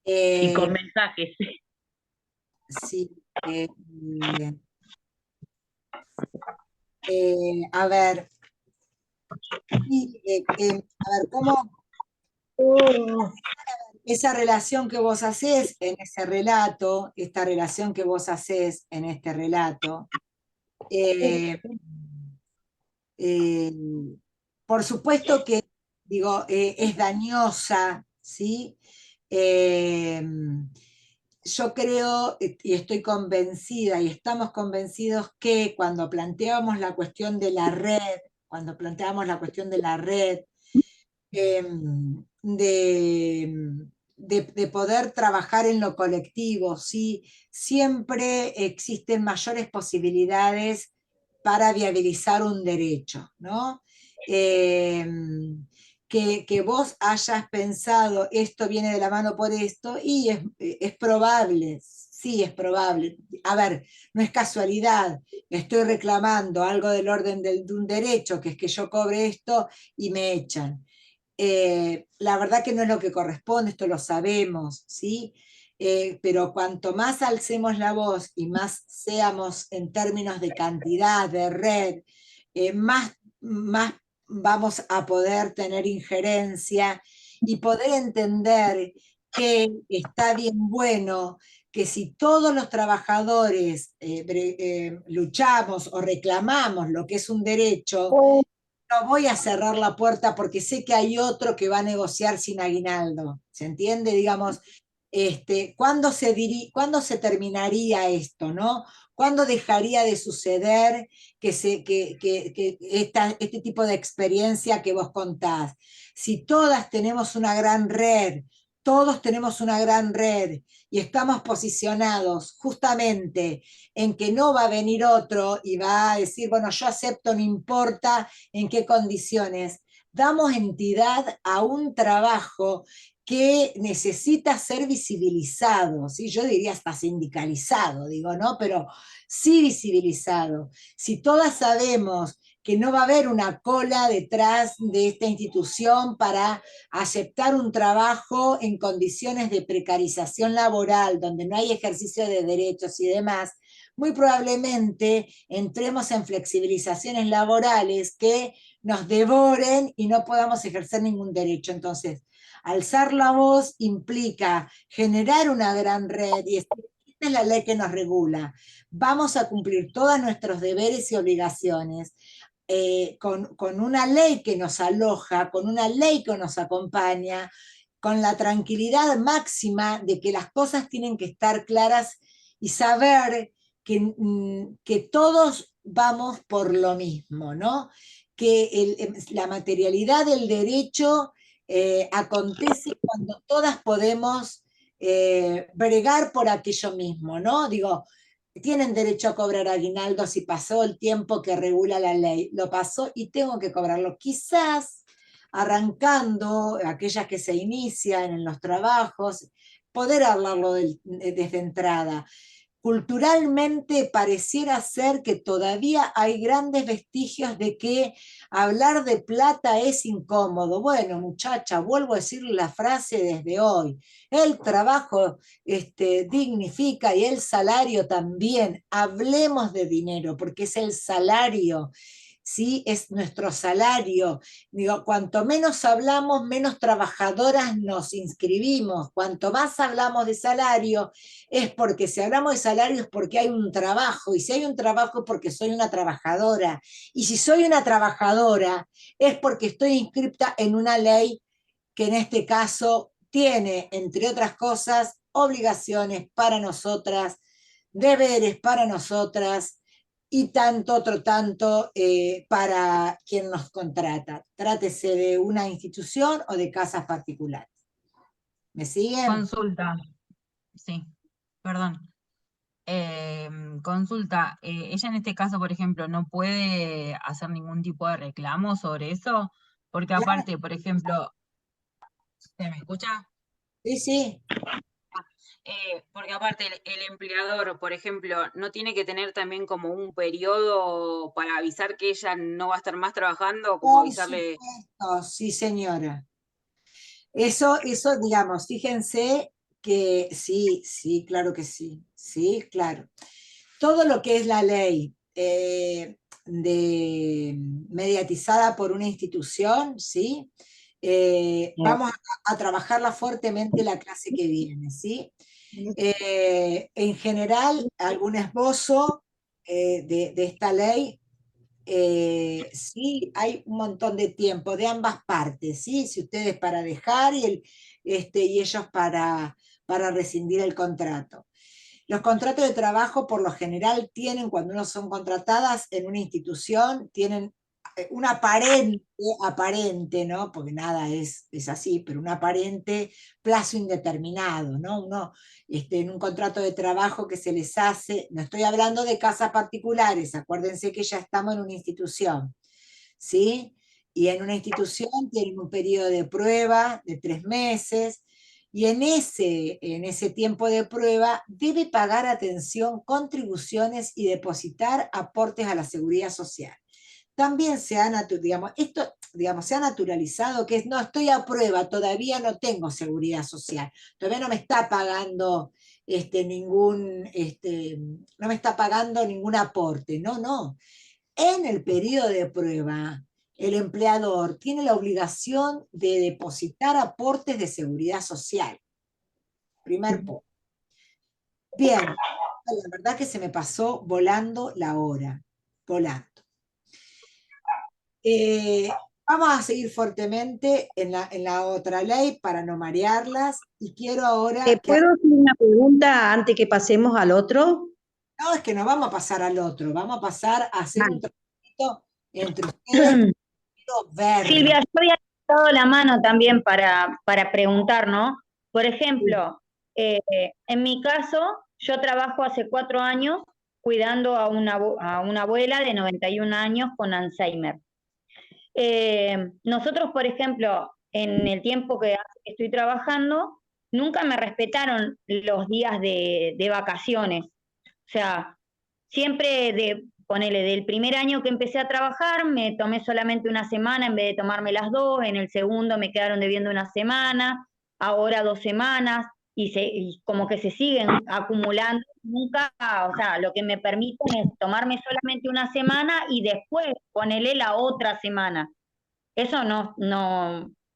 Y con mensajes. Sí. A ver, ¿cómo esa relación que vos hacés en ese relato, esta relación que vos hacés en este relato, por supuesto que, digo, es dañosa, ¿sí? Yo creo y estoy convencida y estamos convencidos que cuando planteamos la cuestión de la red, de poder trabajar en lo colectivo, ¿sí? Siempre existen mayores posibilidades para viabilizar un derecho, ¿no? Que vos hayas pensado esto viene de la mano por esto, y es probable, Sí, es probable. A ver, no es casualidad. Estoy reclamando algo del orden de un derecho, que es que yo cobre esto y me echan. La verdad que no es lo que corresponde, esto lo sabemos, ¿sí? Pero cuanto más alcemos la voz y más seamos en términos de cantidad, de red, más vamos a poder tener injerencia y poder entender que está bien bueno que si todos los trabajadores luchamos o reclamamos lo que es un derecho, no voy a cerrar la puerta porque sé que hay otro que va a negociar sin aguinaldo. ¿Se entiende? Digamos, ¿cuándo se terminaría esto, no? ¿Cuándo dejaría de suceder este tipo de experiencia que vos contás? Si todas tenemos una gran red, todos tenemos una gran red y estamos posicionados justamente en que no va a venir otro y va a decir, bueno, yo acepto, no importa en qué condiciones, damos entidad a un trabajo que necesita ser visibilizado, ¿sí? Yo diría hasta sindicalizado, digo, ¿no? Pero sí visibilizado. Si todas sabemos que no va a haber una cola detrás de esta institución para aceptar un trabajo en condiciones de precarización laboral, donde no hay ejercicio de derechos y demás, muy probablemente entremos en flexibilizaciones laborales que nos devoren y no podamos ejercer ningún derecho. Entonces, alzar la voz implica generar una gran red y esta es la ley que nos regula. Vamos a cumplir todos nuestros deberes y obligaciones con una ley que nos aloja, con una ley que nos acompaña, con la tranquilidad máxima de que las cosas tienen que estar claras y saber que todos vamos por lo mismo, ¿no? Que la materialidad del derecho acontece cuando todas podemos bregar por aquello mismo, ¿no? Digo, tienen derecho a cobrar aguinaldo si pasó el tiempo que regula la ley, lo pasó y tengo que cobrarlo. Quizás arrancando aquellas que se inician en los trabajos, poder hablarlo desde entrada. Culturalmente pareciera ser que todavía hay grandes vestigios de que hablar de plata es incómodo. Bueno, muchacha, vuelvo a decir la frase desde hoy. El trabajo dignifica y el salario también. Hablemos de dinero, porque es el salario. ¿Sí? Es nuestro salario. Digo, cuanto menos hablamos, menos trabajadoras nos inscribimos. Cuanto más hablamos de salario, es porque si hablamos de salario es porque hay un trabajo, y si hay un trabajo es porque soy una trabajadora. Y si soy una trabajadora, es porque estoy inscripta en una ley que en este caso tiene, entre otras cosas, obligaciones para nosotras, deberes para nosotras, y tanto otro tanto para quien nos contrata. Trátese de una institución o de casas particulares. ¿Me siguen? Consulta, sí, perdón. Consulta, ella en este caso, por ejemplo, no puede hacer ningún tipo de reclamo sobre eso, porque aparte, por ejemplo, ¿se me escucha? Sí, sí. Porque aparte el empleador, por ejemplo, no tiene que tener también como un periodo para avisar que ella no va a estar más trabajando, como Por avisarle. supuesto, sí, señora. Eso, digamos, fíjense que sí, sí, claro que sí, sí, claro. Todo lo que es la ley mediatizada por una institución, ¿sí? Vamos a trabajarla fuertemente la clase que viene, ¿sí? En general, algún esbozo de esta ley, sí, hay un montón de tiempo de ambas partes, ¿sí? Si ustedes para dejar y ellos para rescindir el contrato. Los contratos de trabajo por lo general tienen, cuando no son contratadas en una institución, tienen un aparente, ¿no? Porque nada es así, pero un aparente plazo indeterminado, ¿no? Uno, en un contrato de trabajo que se les hace, no estoy hablando de casas particulares, acuérdense que ya estamos en una institución, ¿sí? Y en una institución tienen un periodo de prueba de 3 meses, y en ese tiempo de prueba debe pagar atención, contribuciones y depositar aportes a la seguridad social. También se ha, se ha naturalizado que no estoy a prueba, todavía no tengo seguridad social, todavía no me está pagando no me está pagando ningún aporte, no. En el periodo de prueba, el empleador tiene la obligación de depositar aportes de seguridad social. Primer punto. Bien, la verdad que se me pasó volando la hora, volando. Vamos a seguir fuertemente en la otra ley para no marearlas, y quiero ahora... ¿Puedo hacer una pregunta antes que pasemos al otro? No, es que no vamos a pasar al otro, vamos a pasar a hacer un trabajito entre ustedes. Silvia, yo había dado la mano también para preguntar, ¿no? Por ejemplo, en mi caso, yo trabajo hace 4 años cuidando a una abuela de 91 años con Alzheimer. Nosotros, por ejemplo, en el tiempo que estoy trabajando, nunca me respetaron los días de vacaciones. O sea, siempre ponele, del primer año que empecé a trabajar, me tomé solamente una semana en vez de tomarme las 2, en el segundo me quedaron debiendo una semana, ahora 2 semanas, y como que se siguen acumulando. Nunca, o sea, lo que me permiten es tomarme solamente una semana y después ponerle la otra semana. Eso no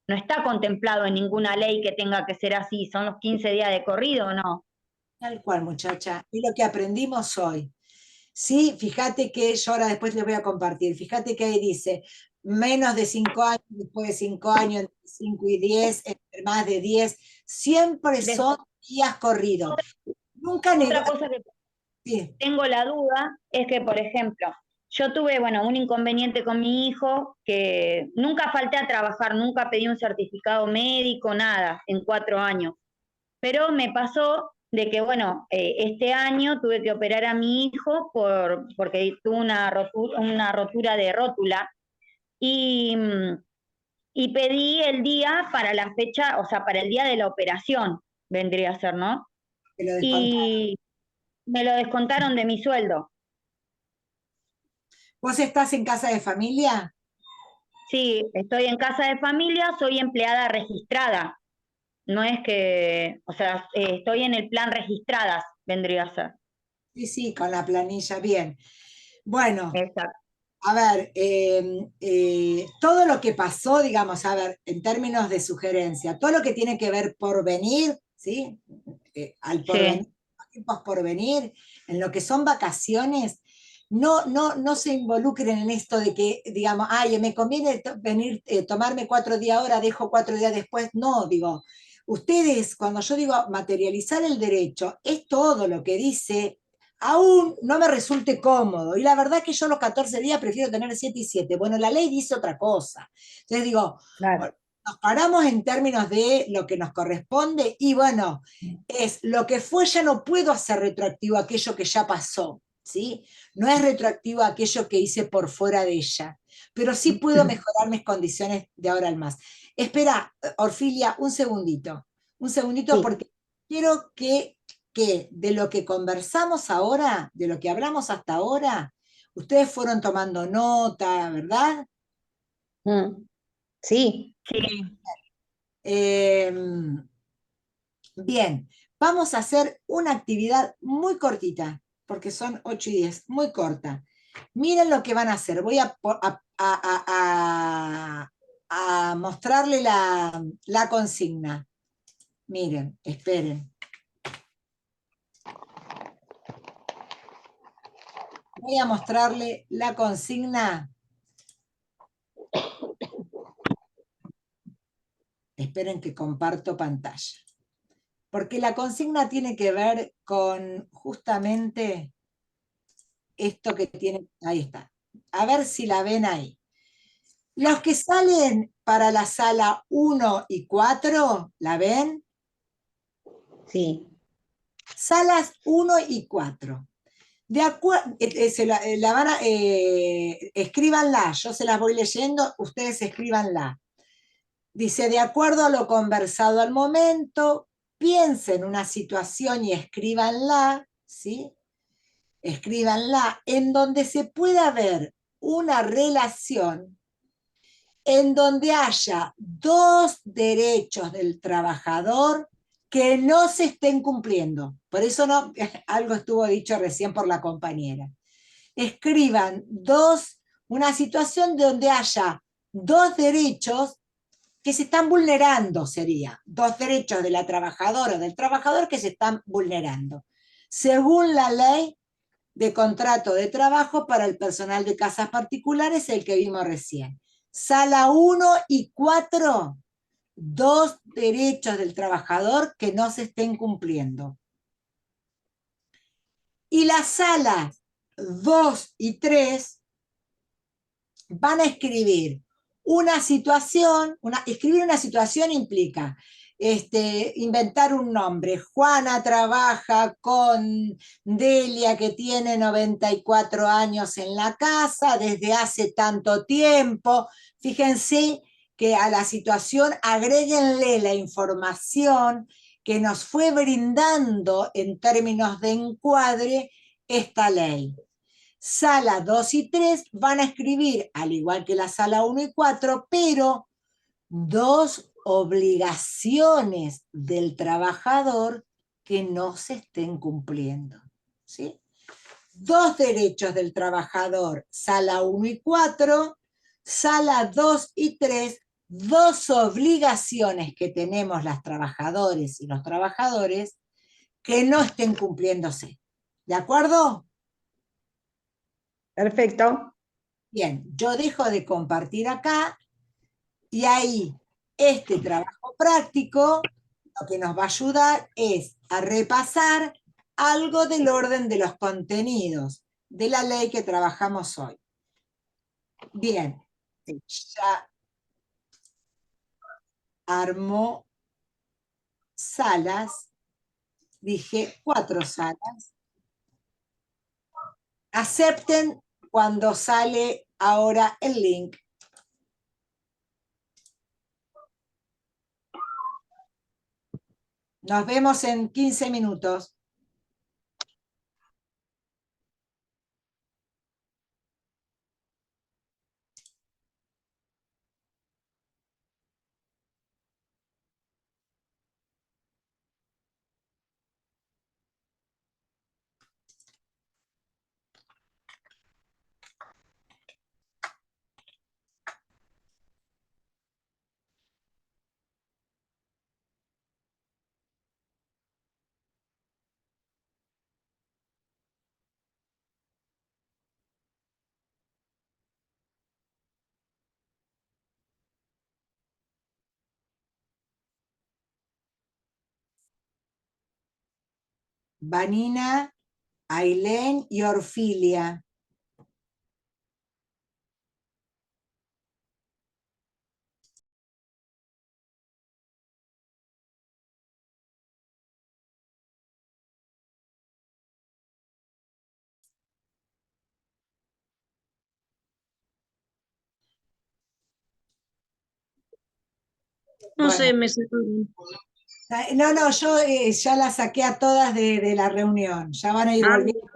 está contemplado en ninguna ley que tenga que ser así. ¿Son los 15 días de corrido o no? Tal cual, muchacha. Y lo que aprendimos hoy. Sí, fíjate que yo ahora después les voy a compartir. Fíjate que ahí dice, menos de 5 años, después de 5 años, entre 5 y 10, entre más de 10, siempre son días corridos. Nunca Otra cosa que tengo la duda es que, por ejemplo, yo tuve, un inconveniente con mi hijo, que nunca falté a trabajar, nunca pedí un certificado médico, nada, en 4 años. Pero me pasó de que, este año tuve que operar a mi hijo porque tuvo una rotura de rótula, y pedí el día para la fecha, o sea, para el día de la operación, vendría a ser, ¿no? Y me lo descontaron de mi sueldo. ¿Vos estás en casa de familia? Sí, estoy en casa de familia, soy empleada registrada. No es que, o sea, estoy en el plan registradas, vendría a ser. Sí, con la planilla, bien. Bueno, exacto. A ver, todo lo que pasó, digamos, a ver, en términos de sugerencia, todo lo que tiene que ver por venir, ¿sí? Al porvenir, tiempos por venir, en lo que son vacaciones, no se involucren en esto de que, digamos, ay, me conviene venir, tomarme 4 días ahora, dejo 4 días después. No, digo, ustedes, cuando yo digo materializar el derecho, es todo lo que dice, aún no me resulte cómodo, y la verdad que yo los 14 días prefiero tener 7 y 7. Bueno, la ley dice otra cosa. Entonces digo, claro, nos paramos en términos de lo que nos corresponde, y bueno, es lo que fue, ya no puedo hacer retroactivo aquello que ya pasó, ¿sí? No es retroactivo aquello que hice por fuera de ella, pero sí puedo mejorar mis condiciones de ahora al más. Espera, Orfilia, un segundito, porque quiero que de lo que conversamos ahora, de lo que hablamos hasta ahora, ustedes fueron tomando nota, ¿verdad? Sí. Bien, vamos a hacer una actividad muy cortita, porque son 8 y 10, muy corta. Miren lo que van a hacer. Voy a mostrarle la consigna. Miren, esperen. Voy a mostrarle la consigna. Esperen que comparto pantalla. Porque la consigna tiene que ver con justamente esto que tiene. Ahí está. A ver si la ven ahí. Los que salen para la sala 1 y 4, ¿la ven? Sí. Salas 1 y 4. De acuerdo, escríbanla, yo se las voy leyendo, ustedes escríbanla. Dice, de acuerdo a lo conversado al momento, piensen una situación y escríbanla, ¿sí? Escríbanla en donde se pueda ver una relación en donde haya dos derechos del trabajador que no se estén cumpliendo. Por eso no, algo estuvo dicho recién por la compañera. Escriban una situación donde haya dos derechos que se están vulnerando, sería, dos derechos de la trabajadora o del trabajador que se están vulnerando, según la ley de contrato de trabajo para el personal de casas particulares, el que vimos recién. Sala 1 y 4, dos derechos del trabajador que no se estén cumpliendo. Y las salas 2 y 3 van a escribir una situación, escribir una situación implica inventar un nombre. Juana trabaja con Delia, que tiene 94 años en la casa desde hace tanto tiempo. Fíjense que a la situación agréguenle la información que nos fue brindando en términos de encuadre esta ley. Sala 2 y 3 van a escribir, al igual que la sala 1 y 4, pero dos obligaciones del trabajador que no se estén cumpliendo, ¿sí? Dos derechos del trabajador, sala 1 y 4, sala 2 y 3, dos obligaciones que tenemos las trabajadoras y los trabajadores que no estén cumpliéndose. ¿De acuerdo? Perfecto. Bien, yo dejo de compartir acá y ahí este trabajo práctico lo que nos va a ayudar es a repasar algo del orden de los contenidos de la ley que trabajamos hoy. Bien, ya armó salas, dije 4 salas. Acepten cuando sale ahora el link. Nos vemos en 15 minutos. Vanina, Ailén y Orfilia. No Bueno. sé, me sacó. No, yo ya las saqué a todas de la reunión. Ya van a ir volviendo.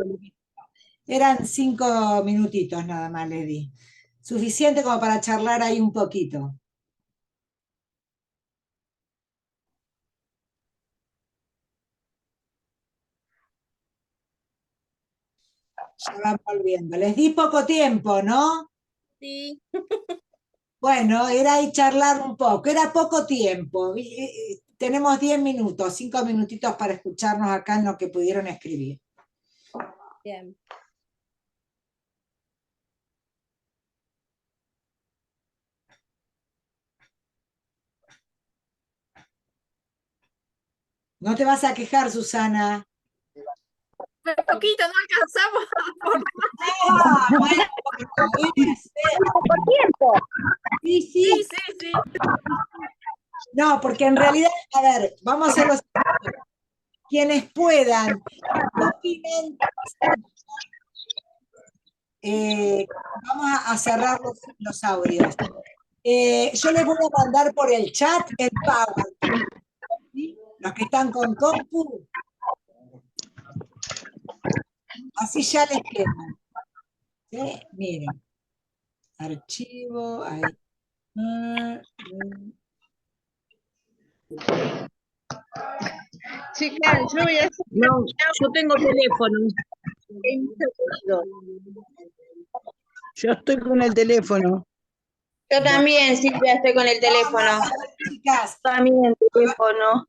Eran 5 minutitos nada más les di. Suficiente como para charlar ahí un poquito. Ya van volviendo. Les di poco tiempo, ¿no? Sí. Bueno, era ahí charlar un poco. Era poco tiempo. Tenemos 10 minutos, 5 minutitos para escucharnos acá en lo que pudieron escribir. Bien. No te vas a quejar, Susana. Un poquito, no alcanzamos. Bueno, por tiempo. Sí. Sí. No, porque en realidad, a ver, vamos a hacer los quienes puedan, vamos a cerrar los audios. Yo les voy a mandar por el chat el PowerPoint, ¿sí? Los que están con compu, así ya les queda. ¿Sí? Miren, archivo, ahí. Chicas, yo voy a hacer No, yo tengo teléfono. Yo estoy con el teléfono. Yo también, Silvia, estoy con el teléfono. Chicas, También teléfono.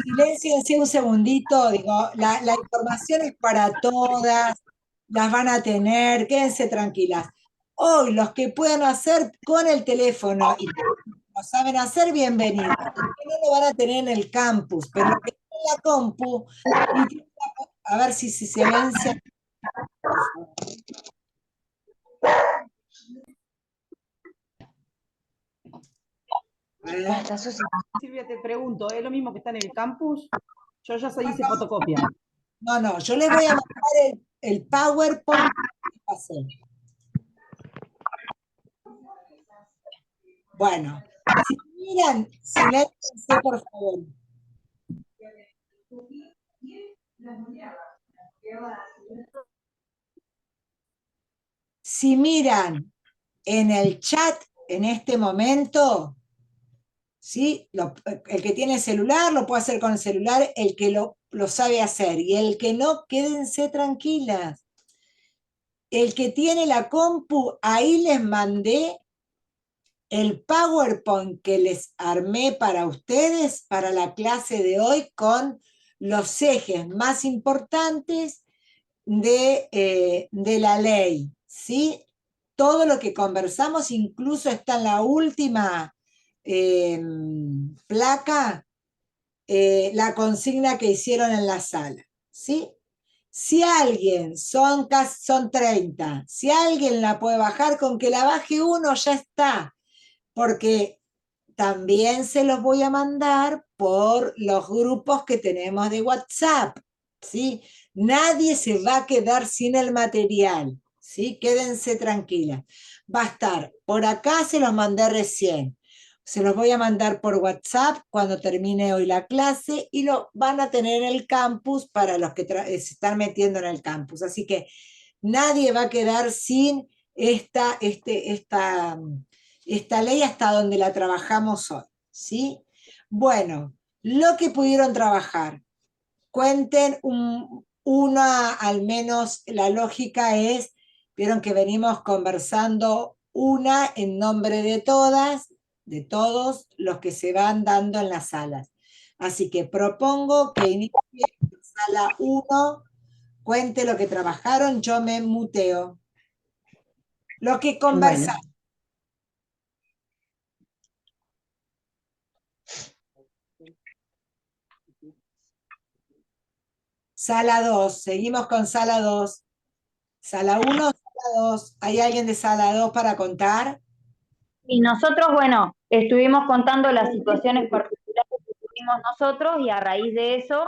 silénciense un segundito, digo, la información es para todas, las van a tener, quédense tranquilas. Hoy los que puedan hacer con el teléfono y lo saben hacer, bienvenidos. Los que no lo van a tener en el campus, pero los que tienen la compu, a ver si se ven. Silvia, te pregunto, ¿es lo mismo que está en el campus? Yo ya se hice fotocopia. No, yo les voy a mandar el PowerPoint que pasé. Bueno, si miran, siléntense, por favor. Si miran en el chat en este momento, ¿sí? El que tiene celular lo puede hacer con el celular, el que lo sabe hacer, y el que no, quédense tranquilas. El que tiene la compu, ahí les mandé el PowerPoint que les armé para ustedes, para la clase de hoy, con los ejes más importantes de la ley, ¿sí? Todo lo que conversamos, incluso está en la última placa, la consigna que hicieron en la sala, ¿sí? Si alguien, son 30, si alguien la puede bajar, con que la baje uno ya está, porque también se los voy a mandar por los grupos que tenemos de WhatsApp, ¿sí? Nadie se va a quedar sin el material, ¿sí? Quédense tranquilas. Va a estar, por acá se los mandé recién, se los voy a mandar por WhatsApp cuando termine hoy la clase, y lo van a tener en el campus para los que se están metiendo en el campus. Así que nadie va a quedar sin esta ley hasta donde la trabajamos hoy, ¿sí? Bueno, lo que pudieron trabajar. Cuenten una, al menos la lógica es, vieron que venimos conversando una en nombre de todas, de todos los que se van dando en las salas. Así que propongo que inicie sala 1, cuente lo que trabajaron, yo me muteo. Lo que conversamos. Bueno. Sala 2, seguimos con sala 2. Sala 1, sala 2. ¿Hay alguien de sala 2 para contar? Y nosotros, bueno, estuvimos contando las situaciones particulares que tuvimos nosotros y a raíz de eso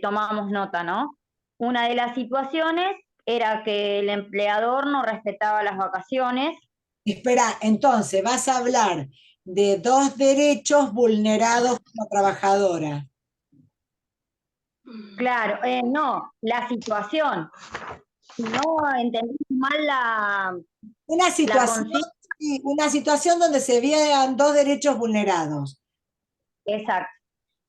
tomamos nota, ¿no? Una de las situaciones era que el empleador no respetaba las vacaciones. Espera, entonces vas a hablar de 2 derechos vulnerados como trabajadora. Claro, no, la situación. Si no entendí mal Una situación donde se vean 2 derechos vulnerados. Exacto.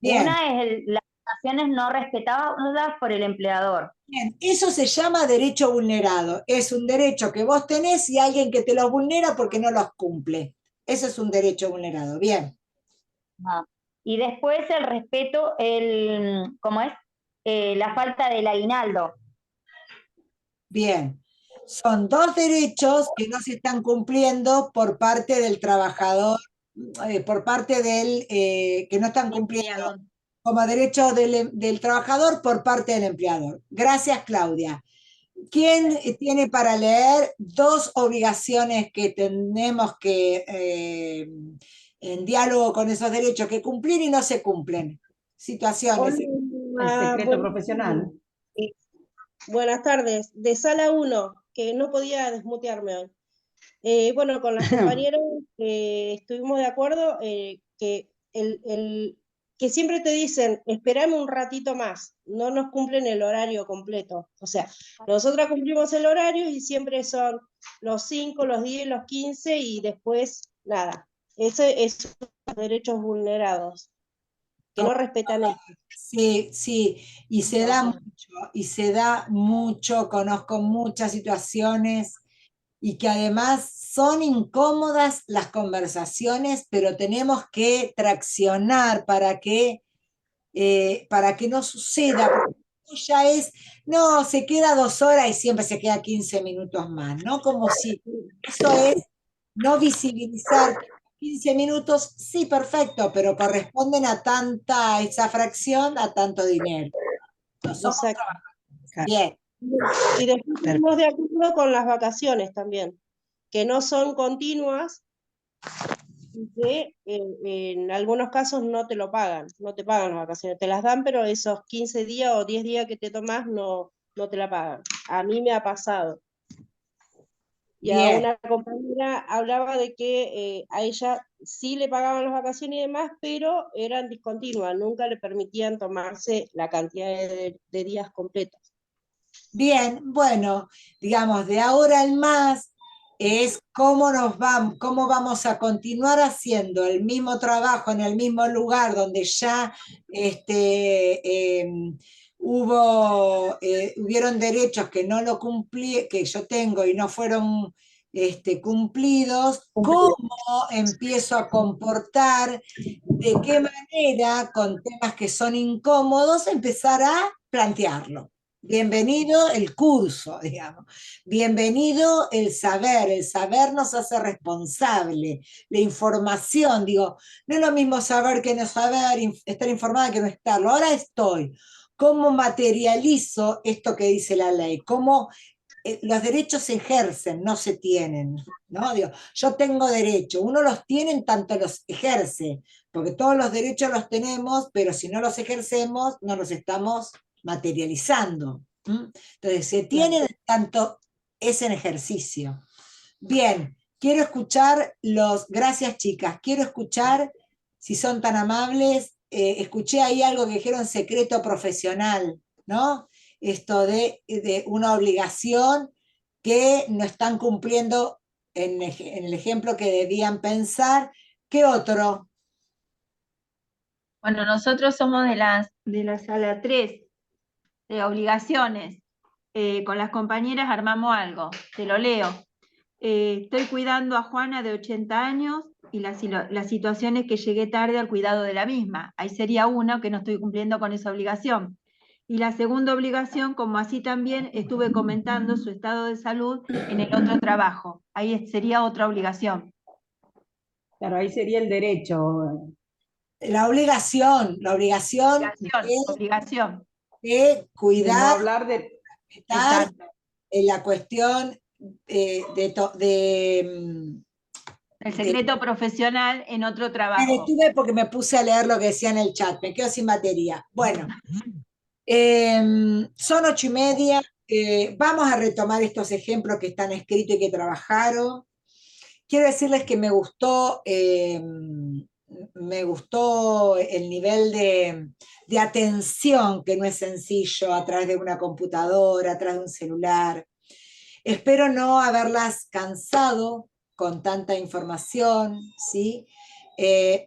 Bien. Una es las vacaciones no respetadas por el empleador. Bien, eso se llama derecho vulnerado. Es un derecho que vos tenés y alguien que te los vulnera porque no los cumple. Eso es un derecho vulnerado. Bien. Y después el respeto, ¿cómo es? La falta del aguinaldo. Bien. Son 2 derechos que no se están cumpliendo por parte del trabajador, por parte del que no están cumpliendo como derecho del trabajador por parte del empleador. Gracias, Claudia. ¿Quién tiene para leer 2 obligaciones que tenemos que, en diálogo con esos derechos, que cumplir y no se cumplen? Situaciones. El secreto profesional. Buenas tardes. De sala 1, que no podía desmutearme hoy. Bueno, con las compañeras estuvimos de acuerdo que, que siempre te dicen, esperame un ratito más, no nos cumplen el horario completo. O sea, nosotras cumplimos el horario y siempre son los 5, los 10, los 15 y después nada. Ese es los derechos vulnerados, que no respetan eso. Sí, sí, y se da mucho, conozco muchas situaciones y que además son incómodas las conversaciones, pero tenemos que traccionar para que no suceda, porque ya es, no, se queda 2 horas y siempre se queda 15 minutos más, ¿no? Como si eso es no visibilizar 15 minutos, sí, perfecto, pero corresponden a tanta, esa fracción, a tanto dinero. No somos trabajadores. Bien. Y después estamos de acuerdo con las vacaciones también, que no son continuas y que en algunos casos no te lo pagan, no te pagan las vacaciones, te las dan, pero esos 15 días o 10 días que te tomás no te la pagan. A mí me ha pasado. Y a Bien. una compañera hablaba de que a ella sí le pagaban las vacaciones y demás, pero eran discontinuas, nunca le permitían tomarse la cantidad de días completos. Bien, bueno, digamos, de ahora en más es cómo vamos a continuar haciendo el mismo trabajo en el mismo lugar donde ya hubieron derechos que no lo cumplí, que yo tengo y no fueron cumplidos, cómo empiezo a comportar, de qué manera, con temas que son incómodos, empezar a plantearlo. Bienvenido el curso, digamos. Bienvenido el saber nos hace responsable. La información, digo, no es lo mismo saber que no saber, estar informada que no estarlo. Ahora estoy. ¿Cómo materializo esto que dice la ley? ¿Cómo los derechos se ejercen, no se tienen? ¿No? Digo, yo tengo derecho, uno los tiene en tanto los ejerce, porque todos los derechos los tenemos, pero si no los ejercemos, no los estamos materializando. Entonces, se tienen tanto es en ejercicio. Bien, quiero escuchar gracias chicas, quiero escuchar, si son tan amables, escuché ahí algo que dijeron secreto profesional, ¿no? Esto de una obligación que no están cumpliendo en el ejemplo que debían pensar. ¿Qué otro? Bueno, nosotros somos de la sala 3, de obligaciones. Con las compañeras armamos algo, te lo leo. Estoy cuidando a Juana de 80 años y la situación es que llegué tarde al cuidado de la misma. Ahí sería una que no estoy cumpliendo con esa obligación. Y la segunda obligación, como así también estuve comentando su estado de salud en el otro trabajo. Ahí sería otra obligación. Claro, ahí sería el derecho. La obligación Obligación. de cuidar, De no hablar de estar en la cuestión el secreto profesional en otro Me trabajo. detuve porque me puse a leer lo que decía en el chat, me quedo sin batería. Bueno, son 8:30, vamos a retomar estos ejemplos que están escritos y que trabajaron. Quiero decirles que me gustó el nivel de atención, que no es sencillo a través de una computadora, a través de un celular. Espero no haberlas cansado con tanta información, ¿sí?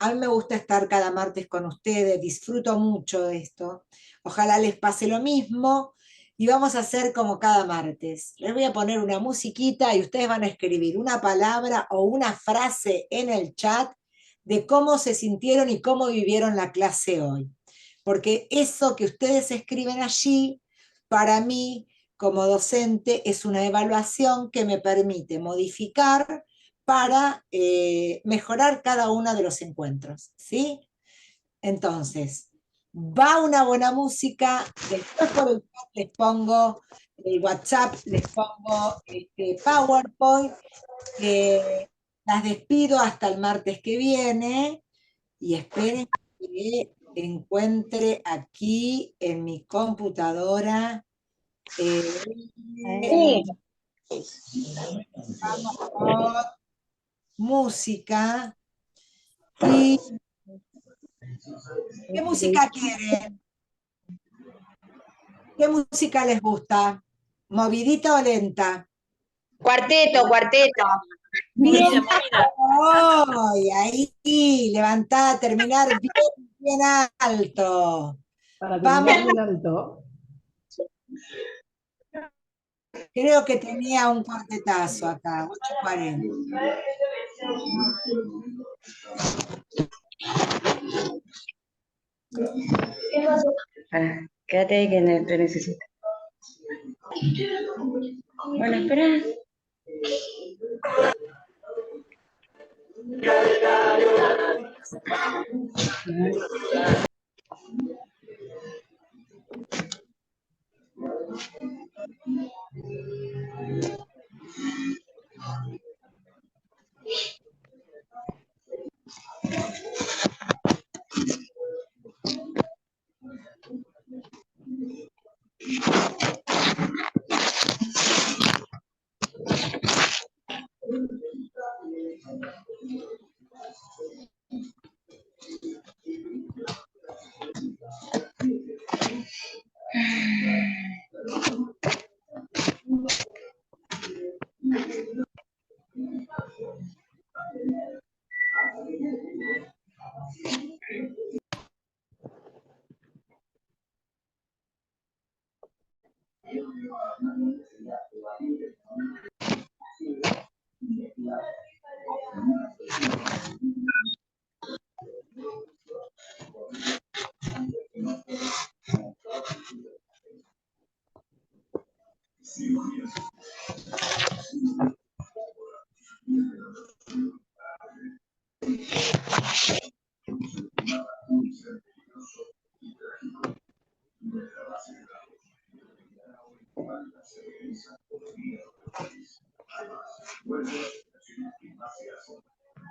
A mí me gusta estar cada martes con ustedes, disfruto mucho de esto. Ojalá les pase lo mismo y vamos a hacer como cada martes. Les voy a poner una musiquita y ustedes van a escribir una palabra o una frase en el chat de cómo se sintieron y cómo vivieron la clase hoy. Porque eso que ustedes escriben allí, para mí, como docente, es una evaluación que me permite modificar para mejorar cada uno de los encuentros, ¿sí? Entonces, va una buena música, después por el chat les pongo el WhatsApp, les pongo PowerPoint, las despido hasta el martes que viene y esperen que encuentre aquí en mi computadora Vamos con música. ¿Y qué música quieren? ¿Qué música les gusta? ¿Movidita o lenta? Cuarteto, cuarteto. Bien, ¡ay! Ahí, levantada, terminar bien, bien alto. Para Vamos, terminar bien alto. creo que tenía un cuartetazo acá, 8:40. Quédate ahí que te necesito. Bueno, espera.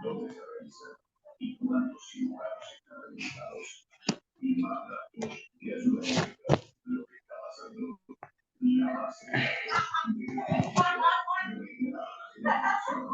Donde se realiza y cuando ciudadanos están habilitados